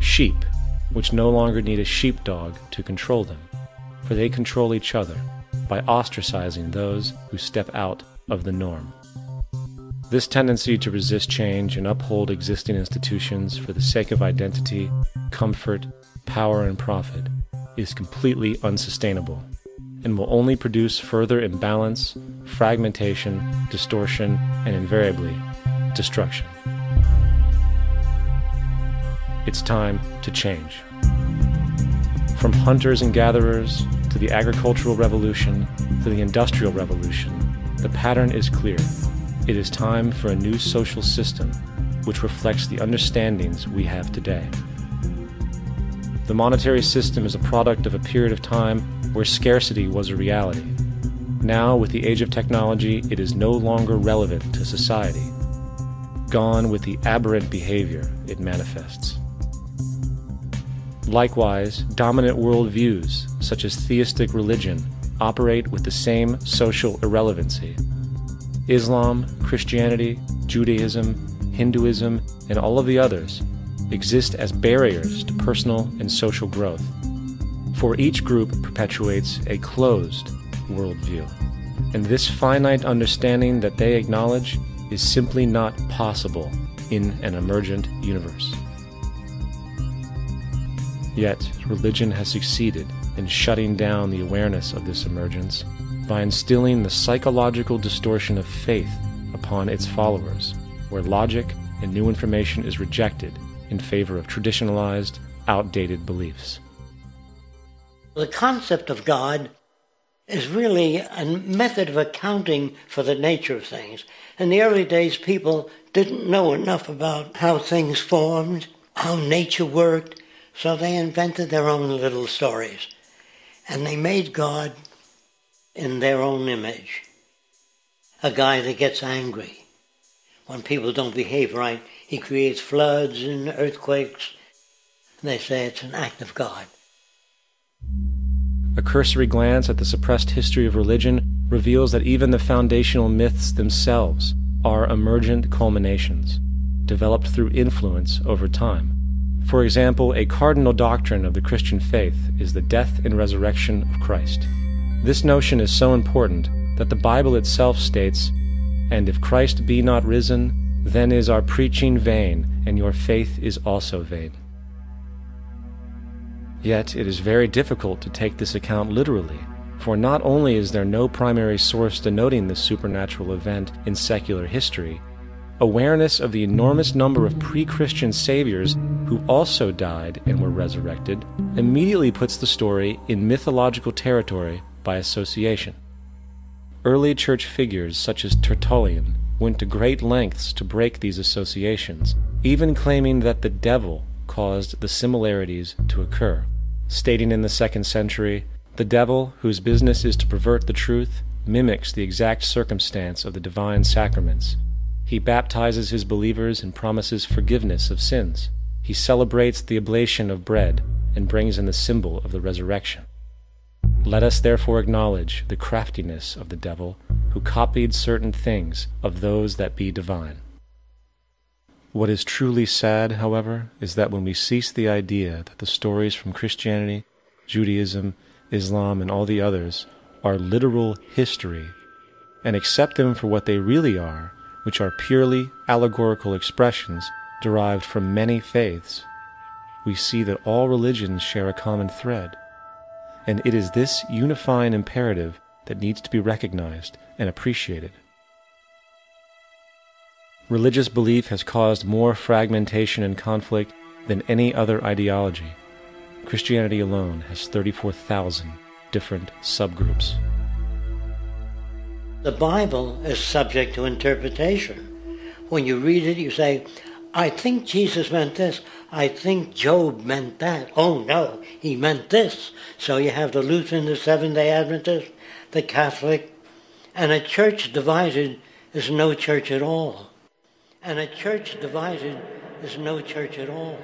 Sheep, which no longer need a sheepdog to control them, for they control each other by ostracizing those who step out of the norm. This tendency to resist change and uphold existing institutions for the sake of identity, comfort, power, and profit is completely unsustainable, and will only produce further imbalance, fragmentation, distortion, and invariably, destruction. It's time to change. From hunters and gatherers, to the agricultural revolution, to the industrial revolution, the pattern is clear. It is time for a new social system which reflects the understandings we have today. The monetary system is a product of a period of time where scarcity was a reality. Now, with the age of technology, it is no longer relevant to society. Gone with the aberrant behavior it manifests. Likewise, dominant worldviews, such as theistic religion, operate with the same social irrelevancy. Islam, Christianity, Judaism, Hinduism, and all of the others exist as barriers to personal and social growth, for each group perpetuates a closed worldview, and this finite understanding that they acknowledge is simply not possible in an emergent universe. Yet, religion has succeeded in shutting down the awareness of this emergence by instilling the psychological distortion of faith upon its followers, where logic and new information is rejected in favor of traditionalized, outdated beliefs. The concept of God is really a method of accounting for the nature of things. In the early days, people didn't know enough about how things formed, how nature worked, so they invented their own little stories. And they made God in their own image. A guy that gets angry. When people don't behave right, he creates floods and earthquakes. They say it's an act of God. A cursory glance at the suppressed history of religion reveals that even the foundational myths themselves are emergent culminations, developed through influence over time. For example, a cardinal doctrine of the Christian faith is the death and resurrection of Christ. This notion is so important that the Bible itself states, "And if Christ be not risen, then is our preaching vain, and your faith is also vain." Yet it is very difficult to take this account literally, for not only is there no primary source denoting this supernatural event in secular history, awareness of the enormous number of pre-Christian saviors who also died and were resurrected immediately puts the story in mythological territory by association. Early church figures such as Tertullian went to great lengths to break these associations, even claiming that the devil caused the similarities to occur, stating in the 2nd century, "The devil, whose business is to pervert the truth, mimics the exact circumstance of the divine sacraments. He baptizes his believers and promises forgiveness of sins. He celebrates the oblation of bread and brings in the symbol of the resurrection. Let us therefore acknowledge the craftiness of the devil, who copied certain things of those that be divine." What is truly sad, however, is that when we cease the idea that the stories from Christianity, Judaism, Islam, and all the others are literal history, and accept them for what they really are, which are purely allegorical expressions derived from many faiths, we see that all religions share a common thread, and it is this unifying imperative that needs to be recognized and appreciated. Religious belief has caused more fragmentation and conflict than any other ideology. Christianity alone has 34,000 different subgroups. The Bible is subject to interpretation. When you read it, you say, I think Jesus meant this. I think Job meant that. Oh no, he meant this. So you have the Lutheran, the Seventh-day Adventist, the Catholic, and a church divided is no church at all. And a church divided is no church at all.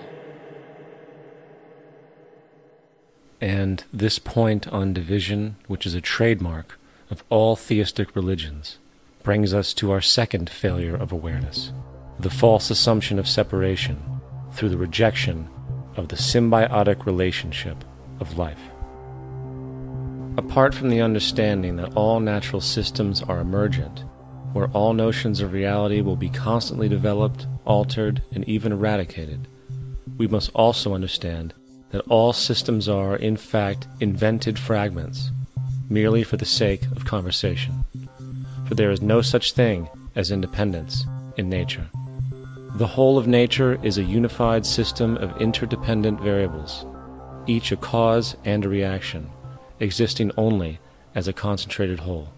And this point on division, which is a trademark of all theistic religions, brings us to our second failure of awareness, the false assumption of separation through the rejection of the symbiotic relationship of life. Apart from the understanding that all natural systems are emergent, where all notions of reality will be constantly developed, altered, and even eradicated, we must also understand that all systems are, in fact, invented fragments, merely for the sake of conversation. For there is no such thing as independence in nature. The whole of nature is a unified system of interdependent variables, each a cause and a reaction, existing only as a concentrated whole.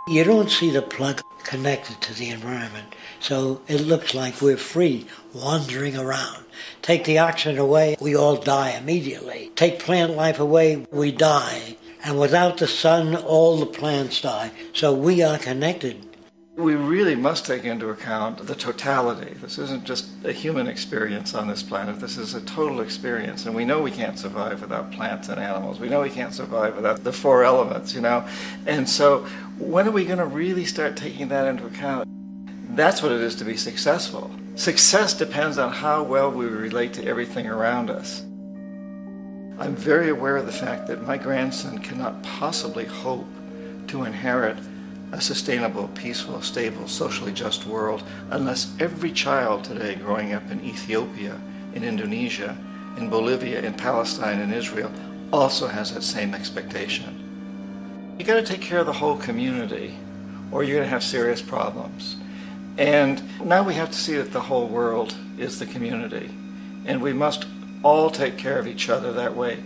You don't see the plug connected to the environment, so it looks like we're free, wandering around. Take the oxygen away, we all die immediately. Take plant life away, we die. And without the sun, all the plants die. So we are connected. We really must take into account the totality. This isn't just a human experience on this planet. This is a total experience. And we know we can't survive without plants and animals. We know we can't survive without the four elements, you know. And so when are we going to really start taking that into account? That's what it is to be successful. Success depends on how well we relate to everything around us. I'm very aware of the fact that my grandson cannot possibly hope to inherit a sustainable, peaceful, stable, socially just world unless every child today growing up in Ethiopia, in Indonesia, in Bolivia, in Palestine, in Israel also has that same expectation. You got to take care of the whole community or you're going to have serious problems. And now we have to see that the whole world is the community. And we must all take care of each other that way.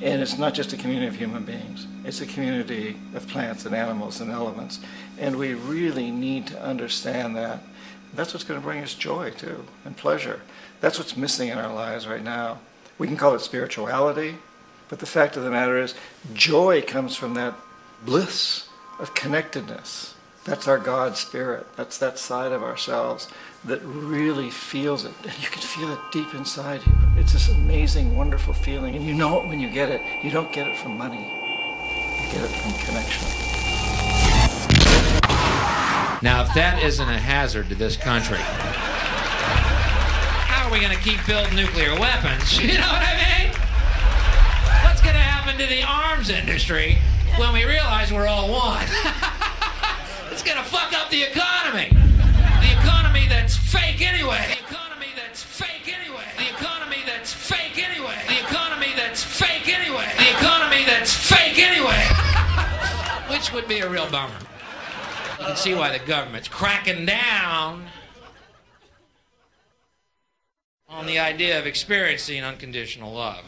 And it's not just a community of human beings. It's a community of plants and animals and elements. And we really need to understand that. That's what's going to bring us joy, too, and pleasure. That's what's missing in our lives right now. We can call it spirituality, but the fact of the matter is joy comes from that bliss of connectedness. That's our God spirit. That's that side of ourselves that really feels it. And you can feel it deep inside you. It's this amazing, wonderful feeling. And you know it when you get it. You don't get it from money. You get it from connection. Now, if that isn't a hazard to this country, how are we going to keep building nuclear weapons? You know what I mean? What's going to happen to the arms industry when we realize we're all one? It's going to fuck up the economy. The economy that's fake anyway. The economy that's fake anyway. The economy that's fake anyway. The economy that's fake anyway. The economy that's fake anyway. Which would be a real bummer. You can see why the government's cracking down on the idea of experiencing unconditional love.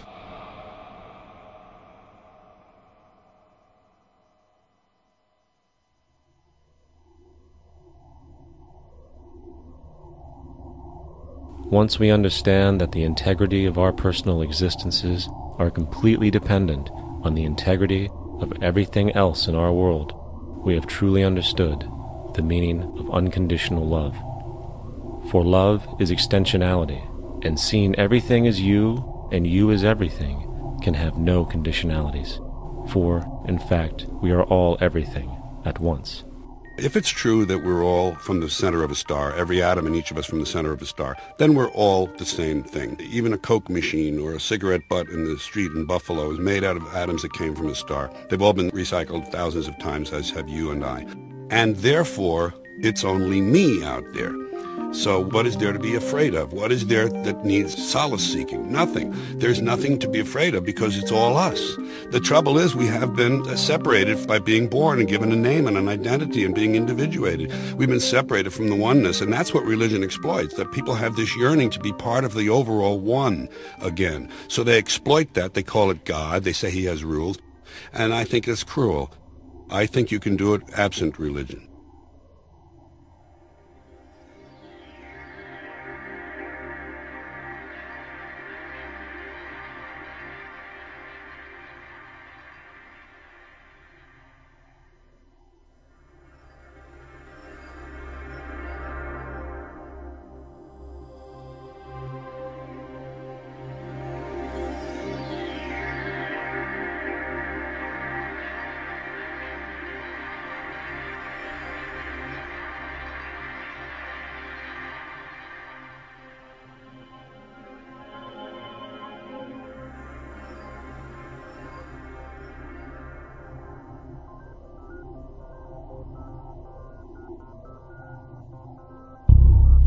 Once we understand that the integrity of our personal existences are completely dependent on the integrity of everything else in our world, we have truly understood the meaning of unconditional love. For love is extensionality, and seeing everything as you and you as everything can have no conditionalities. For, in fact, we are all everything at once. If it's true that we're all from the center of a star, every atom in each of us from the center of a star, then we're all the same thing. Even a Coke machine or a cigarette butt in the street in Buffalo is made out of atoms that came from a star. They've all been recycled thousands of times, as have you and I. And therefore, it's only me out there. So what is there to be afraid of? What is there that needs solace-seeking? Nothing. There's nothing to be afraid of because it's all us. The trouble is we have been separated by being born and given a name and an identity and being individuated. We've been separated from the oneness, and that's what religion exploits, that people have this yearning to be part of the overall one again. So they exploit that. They call it God. They say he has rules. And I think it's cruel. I think you can do it absent religion.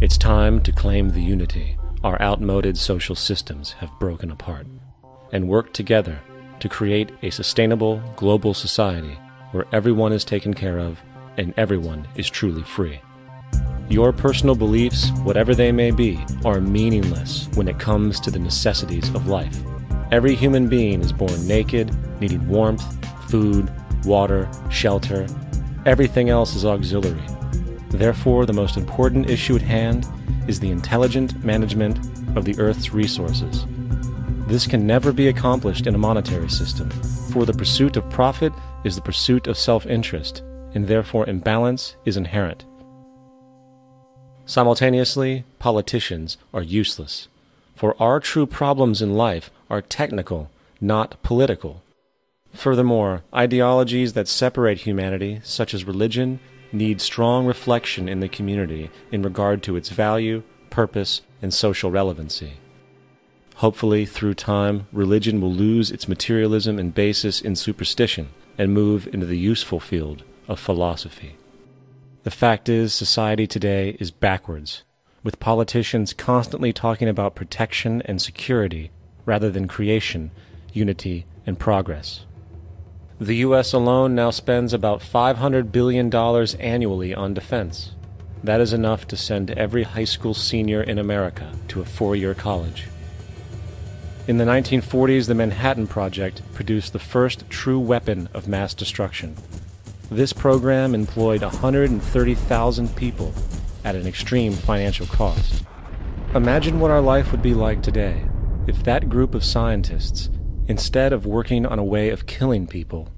It's time to claim the unity our outmoded social systems have broken apart, and work together to create a sustainable global society where everyone is taken care of and everyone is truly free. Your personal beliefs, whatever they may be, are meaningless when it comes to the necessities of life. Every human being is born naked, needing warmth, food, water, shelter. Everything else is auxiliary. Therefore, the most important issue at hand is the intelligent management of the Earth's resources. This can never be accomplished in a monetary system, for the pursuit of profit is the pursuit of self-interest, and therefore imbalance is inherent. Simultaneously, politicians are useless, for our true problems in life are technical, not political. Furthermore, ideologies that separate humanity, such as religion, need strong reflection in the community in regard to its value, purpose, and social relevancy. Hopefully, through time, religion will lose its materialism and basis in superstition and move into the useful field of philosophy. The fact is, society today is backwards, with politicians constantly talking about protection and security rather than creation, unity, and progress. The U.S. alone now spends about $500 billion annually on defense. That is enough to send every high school senior in America to a four-year college. In the 1940s, the Manhattan Project produced the first true weapon of mass destruction. This program employed 130,000 people at an extreme financial cost. Imagine what our life would be like today if that group of scientists, instead of working on a way of killing people,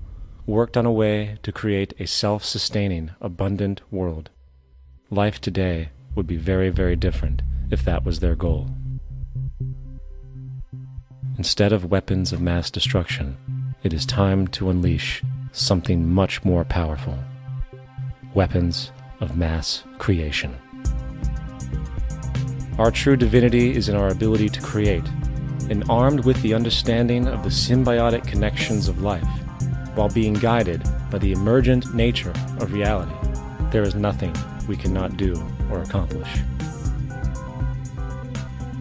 worked on a way to create a self-sustaining, abundant world. Life today would be very, very different if that was their goal. Instead of weapons of mass destruction, it is time to unleash something much more powerful. Weapons of mass creation. Our true divinity is in our ability to create, and armed with the understanding of the symbiotic connections of life, while being guided by the emergent nature of reality, there is nothing we cannot do or accomplish.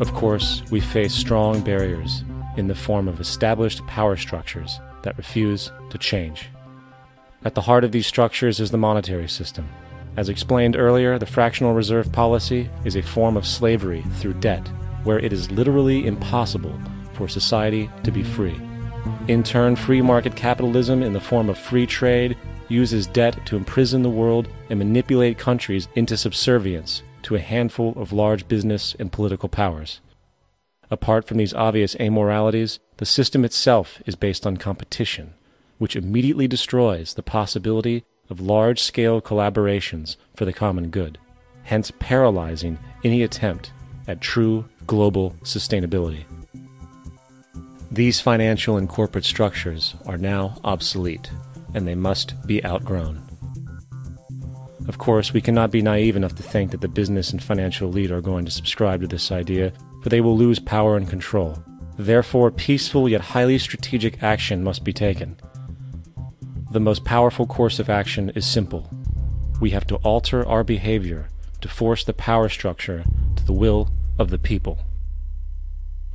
Of course, we face strong barriers in the form of established power structures that refuse to change. At the heart of these structures is the monetary system. As explained earlier, the fractional reserve policy is a form of slavery through debt, where it is literally impossible for society to be free. In turn, free market capitalism in the form of free trade uses debt to imprison the world and manipulate countries into subservience to a handful of large business and political powers. Apart from these obvious amoralities, the system itself is based on competition, which immediately destroys the possibility of large-scale collaborations for the common good, hence paralyzing any attempt at true global sustainability. These financial and corporate structures are now obsolete, and they must be outgrown. Of course, we cannot be naive enough to think that the business and financial elite are going to subscribe to this idea, for they will lose power and control. Therefore, peaceful yet highly strategic action must be taken. The most powerful course of action is simple. We have to alter our behavior to force the power structure to the will of the people.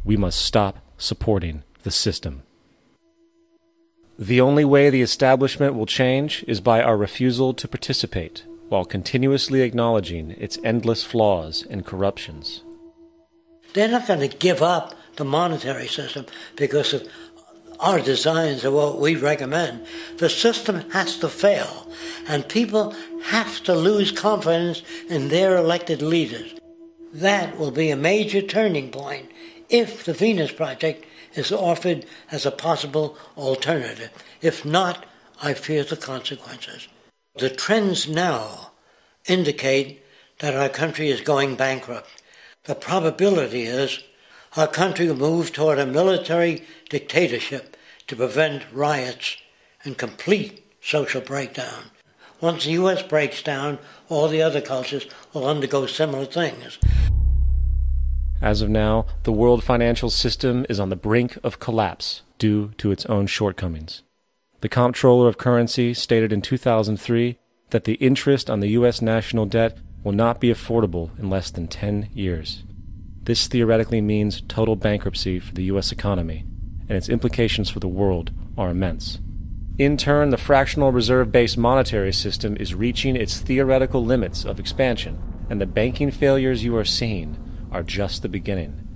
We must stop supporting the system. The only way the establishment will change is by our refusal to participate, while continuously acknowledging its endless flaws and corruptions. They're not going to give up the monetary system because of our designs of what we recommend. The system has to fail, and people have to lose confidence in their elected leaders. That will be a major turning point if the Venus Project is offered as a possible alternative. If not, I fear the consequences. The trends now indicate that our country is going bankrupt. The probability is our country will move toward a military dictatorship to prevent riots and complete social breakdown. Once the U.S. breaks down, all the other cultures will undergo similar things. As of now, the world financial system is on the brink of collapse due to its own shortcomings. The Comptroller of Currency stated in 2003 that the interest on the U.S. national debt will not be affordable in less than 10 years. This theoretically means total bankruptcy for the U.S. economy, and its implications for the world are immense. In turn, the fractional reserve-based monetary system is reaching its theoretical limits of expansion, and the banking failures you are seeing are just the beginning.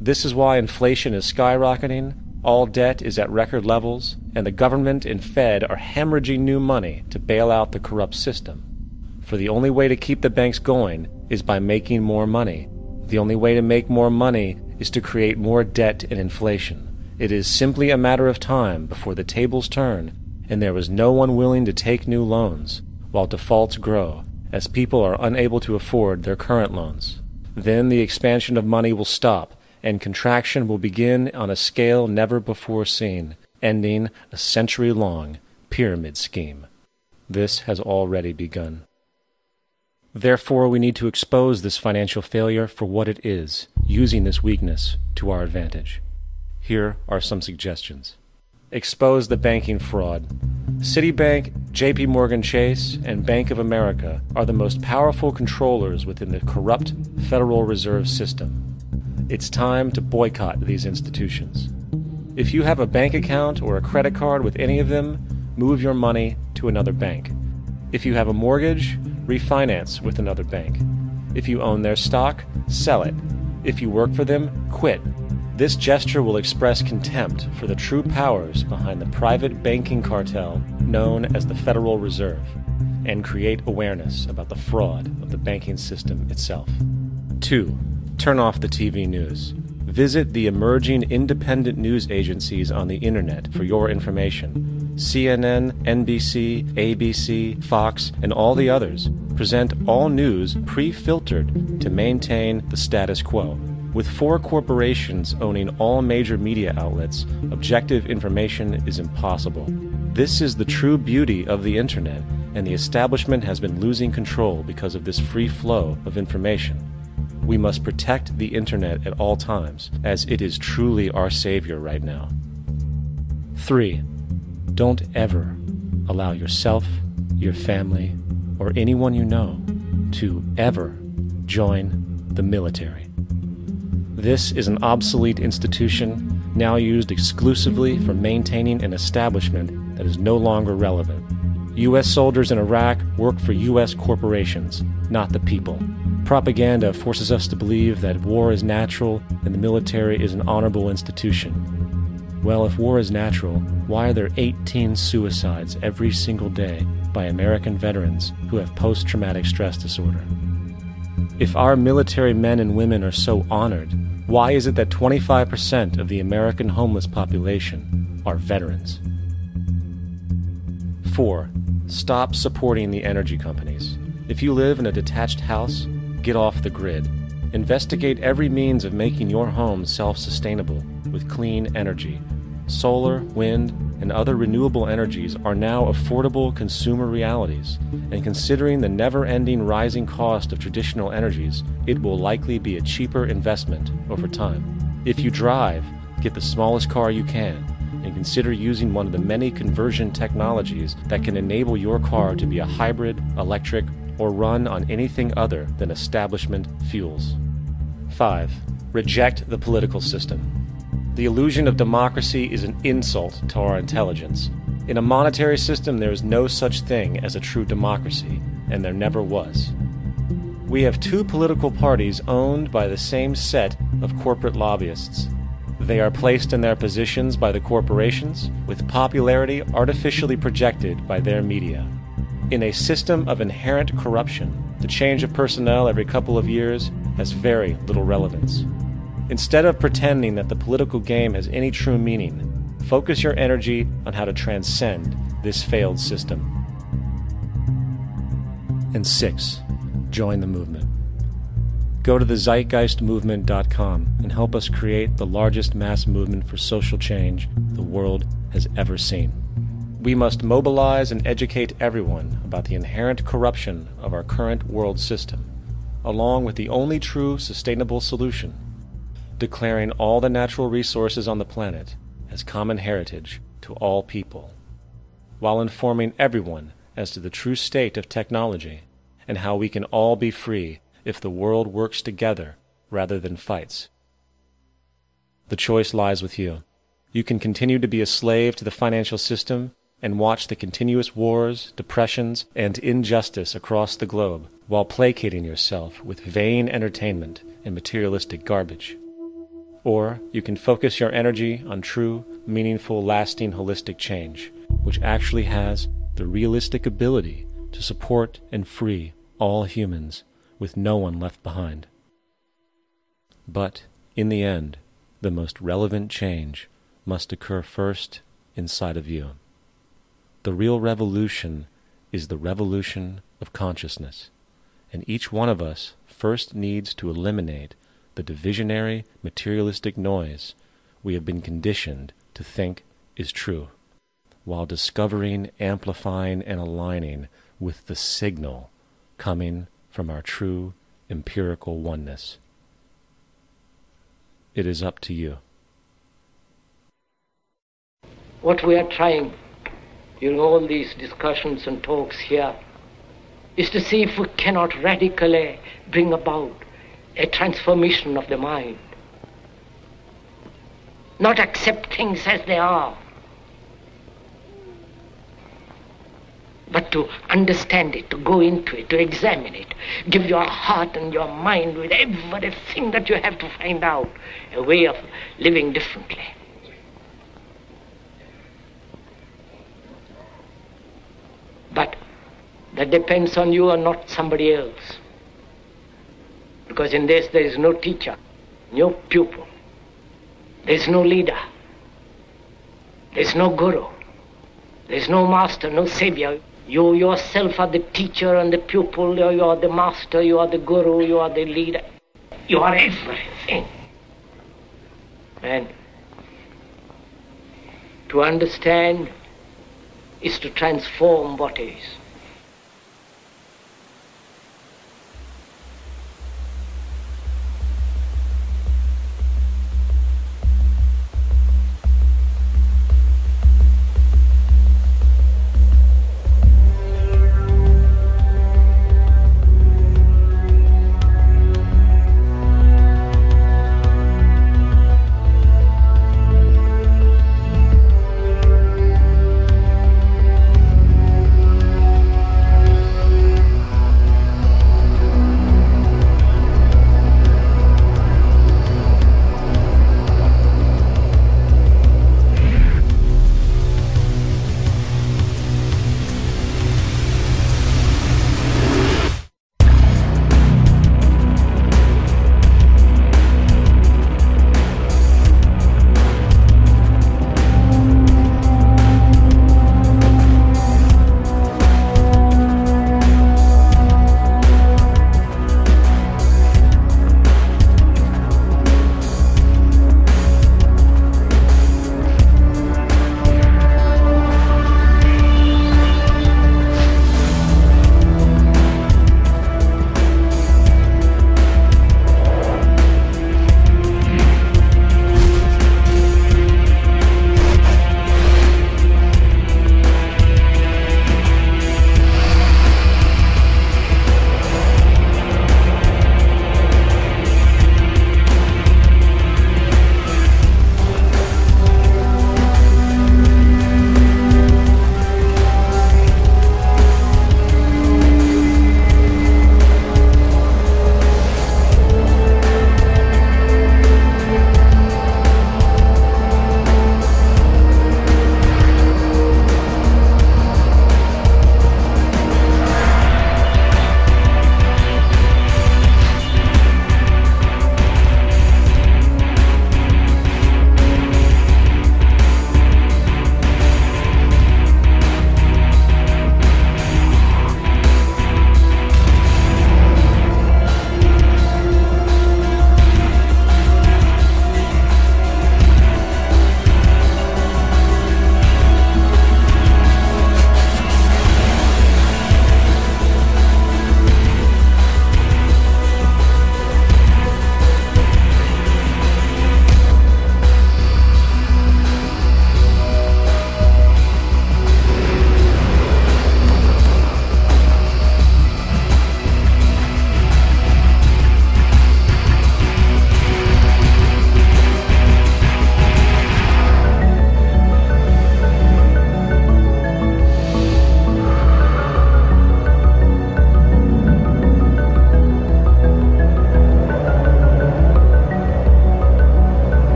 This is why inflation is skyrocketing, all debt is at record levels, and the government and Fed are hemorrhaging new money to bail out the corrupt system. For the only way to keep the banks going is by making more money. The only way to make more money is to create more debt and inflation. It is simply a matter of time before the tables turn, and there is no one willing to take new loans, while defaults grow, as people are unable to afford their current loans. Then the expansion of money will stop, and contraction will begin on a scale never before seen, ending a century-long pyramid scheme. This has already begun. Therefore, we need to expose this financial failure for what it is, using this weakness to our advantage. Here are some suggestions. Expose the banking fraud. Citibank, J.P. Morgan Chase, and Bank of America are the most powerful controllers within the corrupt Federal Reserve System. It's time to boycott these institutions. If you have a bank account or a credit card with any of them, move your money to another bank. If you have a mortgage, refinance with another bank. If you own their stock, sell it. If you work for them, quit. This gesture will express contempt for the true powers behind the private banking cartel known as the Federal Reserve, and create awareness about the fraud of the banking system itself. 2. Turn off the TV news. Visit the emerging independent news agencies on the internet for your information. CNN, NBC, ABC, Fox, and all the others present all news pre-filtered to maintain the status quo. With 4 corporations owning all major media outlets, objective information is impossible. This is the true beauty of the internet, and the establishment has been losing control because of this free flow of information. We must protect the internet at all times, as it is truly our savior right now. 3. Don't ever allow yourself, your family, or anyone you know to ever join the military. This is an obsolete institution now used exclusively for maintaining an establishment that is no longer relevant. U.S. soldiers in Iraq work for U.S. corporations, not the people. Propaganda forces us to believe that war is natural and the military is an honorable institution. Well, if war is natural, why are there 18 suicides every single day by American veterans who have post-traumatic stress disorder? If our military men and women are so honored, why is it that 25% of the American homeless population are veterans? 4. Stop supporting the energy companies. If you live in a detached house, get off the grid. Investigate every means of making your home self-sustainable with clean energy. Solar, wind, and other renewable energies are now affordable consumer realities, and considering the never-ending rising cost of traditional energies, it will likely be a cheaper investment over time. If you drive, get the smallest car you can, and consider using one of the many conversion technologies that can enable your car to be a hybrid, electric, or run on anything other than establishment fuels. 5. Reject the political system. The illusion of democracy is an insult to our intelligence. In a monetary system, there is no such thing as a true democracy, and there never was. We have two political parties owned by the same set of corporate lobbyists. They are placed in their positions by the corporations, with popularity artificially projected by their media. In a system of inherent corruption, the change of personnel every couple of years has very little relevance. Instead of pretending that the political game has any true meaning, focus your energy on how to transcend this failed system. And 6. Join the movement. Go to the zeitgeistmovement.com and help us create the largest mass movement for social change the world has ever seen. We must mobilize and educate everyone about the inherent corruption of our current world system, along with the only true sustainable solution, declaring all the natural resources on the planet as common heritage to all people, while informing everyone as to the true state of technology and how we can all be free if the world works together rather than fights. The choice lies with you. You can continue to be a slave to the financial system and watch the continuous wars, depressions, and injustice across the globe while placating yourself with vain entertainment and materialistic garbage. Or you can focus your energy on true, meaningful, lasting, holistic change, which actually has the realistic ability to support and free all humans with no one left behind. But, in the end, the most relevant change must occur first inside of you. The real revolution is the revolution of consciousness, and each one of us first needs to eliminate the divisionary, materialistic noise we have been conditioned to think is true, while discovering, amplifying, and aligning with the signal coming from our true empirical oneness. It is up to you. What we are trying during all these discussions and talks here is to see if we cannot radically bring about a transformation of the mind. Not accept things as they are, but to understand it, to go into it, to examine it, give your heart and your mind with everything that you have to find out a way of living differently. But that depends on you and not somebody else. Because in this there is no teacher, no pupil, there is no leader, there is no guru, there is no master, no savior. You yourself are the teacher and the pupil, you are the master, you are the guru, you are the leader. You are everything. And to understand is to transform what is.